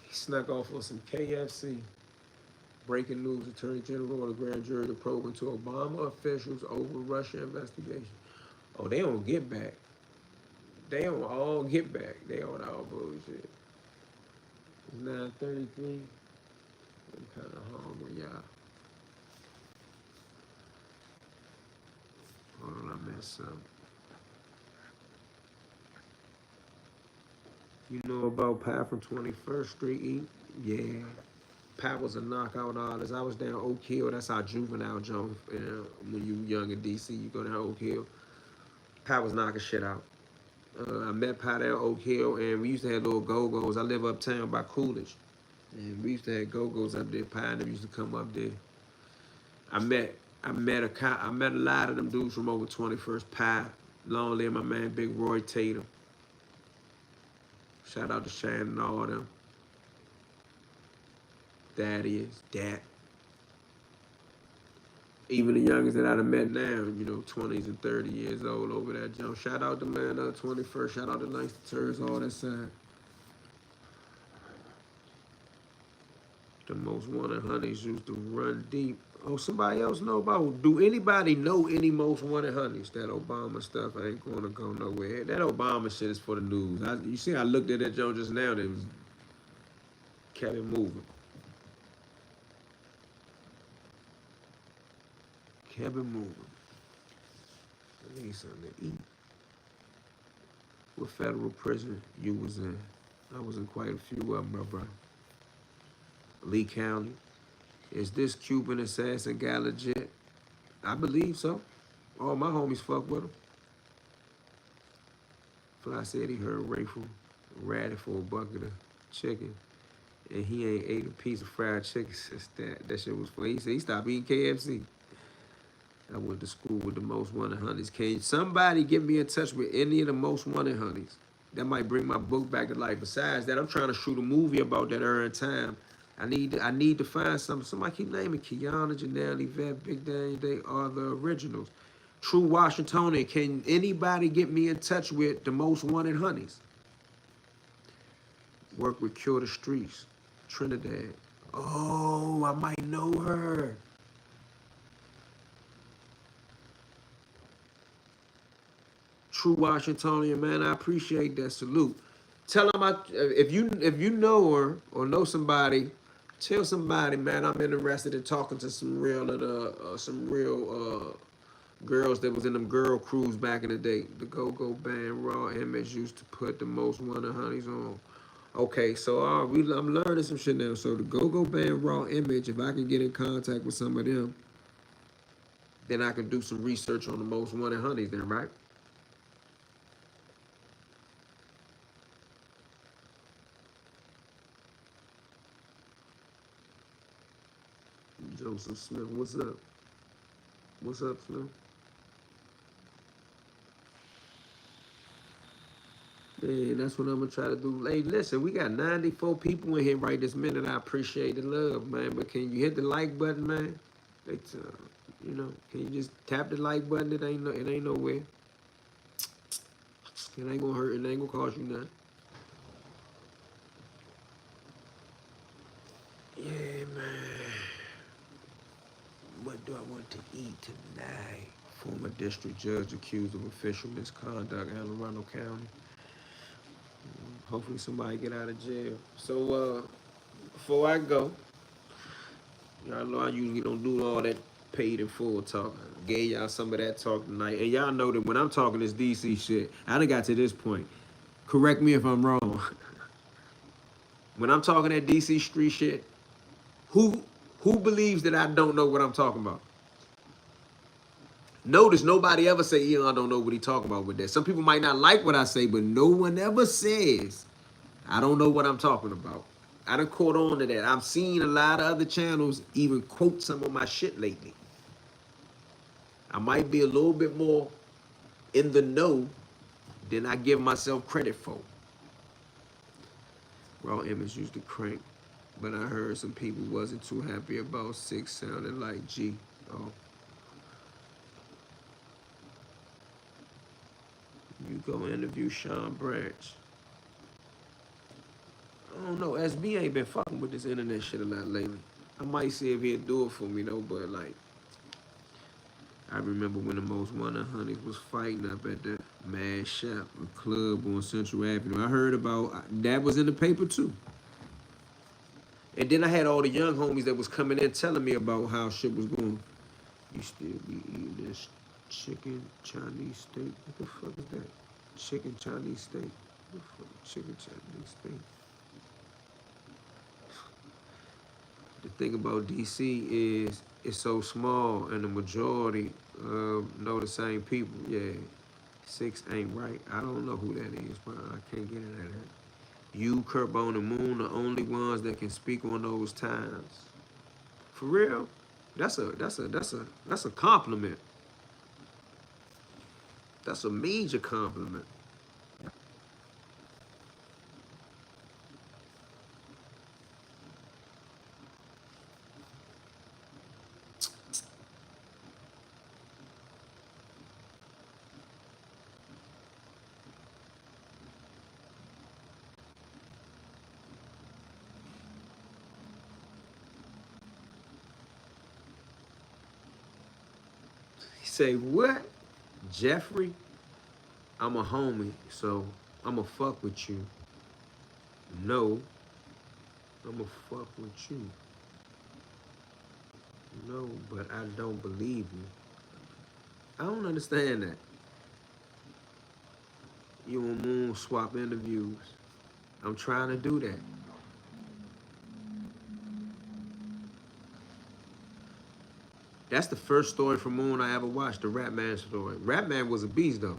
He snuck off on some KFC. Breaking news, Attorney General and the grand jury to probe into Obama officials over Russia investigation. Oh, they don't get back. They don't all get back. They on all bullshit. It's 9:33. I'm kind of hungry, y'all. Hold on, I missed something. You know about Pat from 21st Street, E? Yeah. Pat was a knockout artist. I was down Oak Hill. That's our juvenile joint. When you young in DC, you go down Oak Hill. Pat was knocking shit out. I met Pat at Oak Hill, and we used to have little go-go's. I live uptown by Coolidge, and we used to have go-go's up there. Pat and them used to come up there. I met a lot of them dudes from over 21st. Pat, long live my man, Big Roy Tatum. Shout out to Shannon and all them. Dat. Even the youngest that I done met now, you know, 20s and 30 years old over that jump. Shout out to man 21st. Shout out to Nice Turds, all that side. The Most Wanted Honeys used to run deep. Oh, somebody else know about? Do anybody know any Most Wanted Honeys? That Obama stuff ain't gonna go nowhere. That Obama shit is for the news. You see, I looked at that joint just now. They was kept it moving. Kept it moving. I need something to eat. What federal prison you was in? I was in quite a few of them, bro. Lee County. Is this Cuban assassin guy legit? I believe so. All my homies fuck with him. Fly said he heard Rayful ratted for a bucket of chicken, and he ain't ate a piece of fried chicken since that shit was funny. He said he stopped eating KFC. I went to school with the Most Wanted Honeys. Can somebody get me in touch with any of the Most Wanted Honeys? That might bring my book back to life. Besides that, I'm trying to shoot a movie about that earned time. I need to find something. Somebody keep naming Kiana, Janelle, Yvette, Big Daniel. They are the originals. True Washingtonian. Can anybody get me in touch with the Most Wanted Honeys? Work with Cure the Streets. Trinidad. Oh, I might know her. True Washingtonian, man, I appreciate that. Salute. Tell them if you know her or know somebody, tell somebody, man, I'm interested in talking to some real girls that was in them girl crews back in the day. The Go-Go Band Raw Image used to put the Most Wanted Honeys on. Okay, so I'm learning some shit now. So the Go-Go Band Raw Image, if I can get in contact with some of them, then I can do some research on the Most Wanted Honeys then, right? him some Smith. What's up? What's up, Smith? Yeah, that's what I'm gonna try to do. Hey, listen, we got 94 people in here right this minute. I appreciate the love, man. But can you hit the like button, man? It's, you know, can you just tap the like button? It ain't nowhere. It ain't gonna hurt. It ain't gonna cost you nothing. Yeah, man. What do I want to eat tonight? Former district judge accused of official misconduct in Anne Arundel County. Hopefully somebody get out of jail. So, before I go, y'all know I usually don't do all that paid in full talk. I gave y'all some of that talk tonight. And y'all know that when I'm talking this DC shit, I done got to this point. Correct me if I'm wrong. When I'm talking that DC street shit, who believes that I don't know what I'm talking about? Notice nobody ever say Elon don't know what he talking about with that. Some people might not like what I say, but no one ever says I don't know what I'm talking about. I done caught on to that. I've seen a lot of other channels even quote some of my shit lately. I might be a little bit more in the know than I give myself credit for. Raw Image used to crank, but I heard some people wasn't too happy about 6 sounding like G. Oh. You go interview Sean Branch. I don't know. SB ain't been fucking with this internet shit a lot lately. I might see if he'll do it for me though, but like, I remember when the Most Wanted Honeys was fighting up at the Mad Shop, a club on Central Avenue. I heard about that was in the paper too. And then I had all the young homies that was coming in telling me about how shit was going. You still be eating this chicken Chinese steak? What the fuck is that? Chicken Chinese steak? What the fuck? Chicken Chinese steak? The thing about DC is it's so small and the majority know the same people. Yeah, 6 ain't right. I don't know who that is, but I can't get into that. You, Kerbone, and Moon, the only ones that can speak on those times. For real, that's a compliment. That's a major compliment. He say what? Jeffrey, I'm a homie, so I'ma fuck with you. No, I'ma fuck with you. No, but I don't believe you. I don't understand that. You and Moon swap interviews. I'm trying to do that. That's the first story from Moon I ever watched, the Rap Man story. Rap Man was a beast though.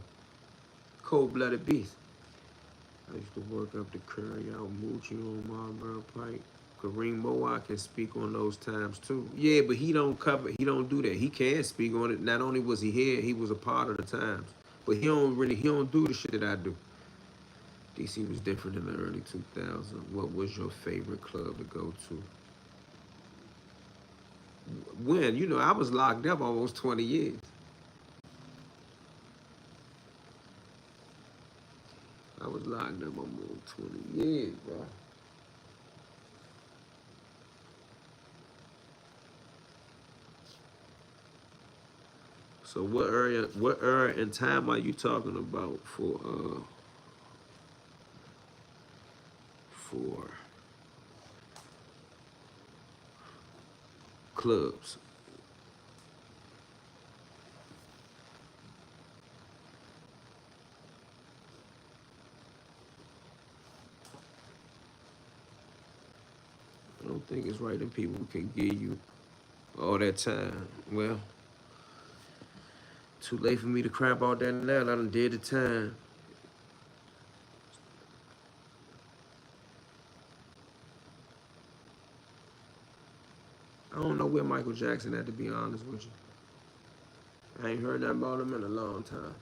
Cold-blooded beast. I used to work up the curry out Moochie on Marlboro Pike. Kareem Moa can speak on those times too. Yeah, but he don't do that. He can speak on it. Not only was he here, he was a part of the times. But he don't do the shit that I do. DC was different in the early 2000s. What was your favorite club to go to? When? You know, I was locked up almost 20 years. I was locked up almost 20 years, bro. So what era and time are you talking about for clubs? I don't think it's right that people can give you all that time. Well, too late for me to cry about that now. I done did the time. I don't know where Michael Jackson at, to be honest with you. I ain't heard nothing about him in a long time.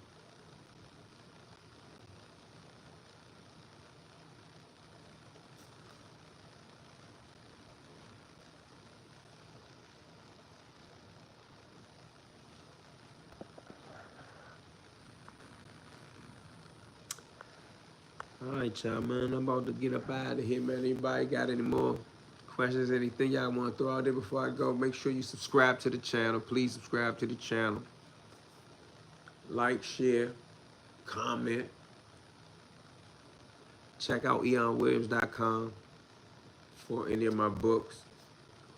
All right, y'all, man. I'm about to get up out of here, man. Anybody got any more questions, anything y'all want to throw out there before I go? Make sure you subscribe to the channel. Please subscribe to the channel. Like, share, comment. Check out eonwilliams.com for any of my books.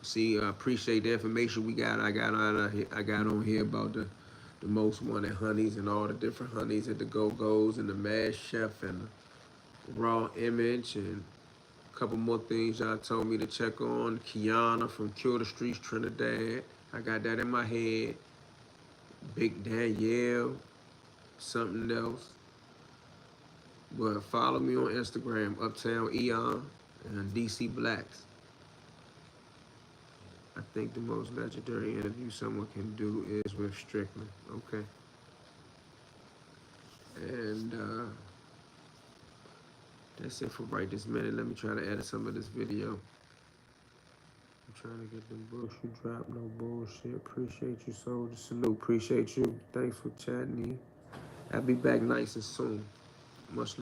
See, I appreciate the information we got. I got on here about the most wanted honeys and all the different honeys at the Go-Go's and the Mad Chef and the Raw Image and a couple more things y'all told me to check on. Kiana from Kill the Streets, Trinidad. I got that in my head. Big Danielle, something else. But follow me on Instagram, Uptown Eon and DC Blacks. I think the most legendary interview someone can do is with Strickland. Okay. And that's it for right this minute. Let me try to edit some of this video. I'm trying to get them books. You drop no bullshit. Appreciate you, soldier. Salute. Appreciate you. Thanks for chatting me. I'll be back nice and soon. Much love.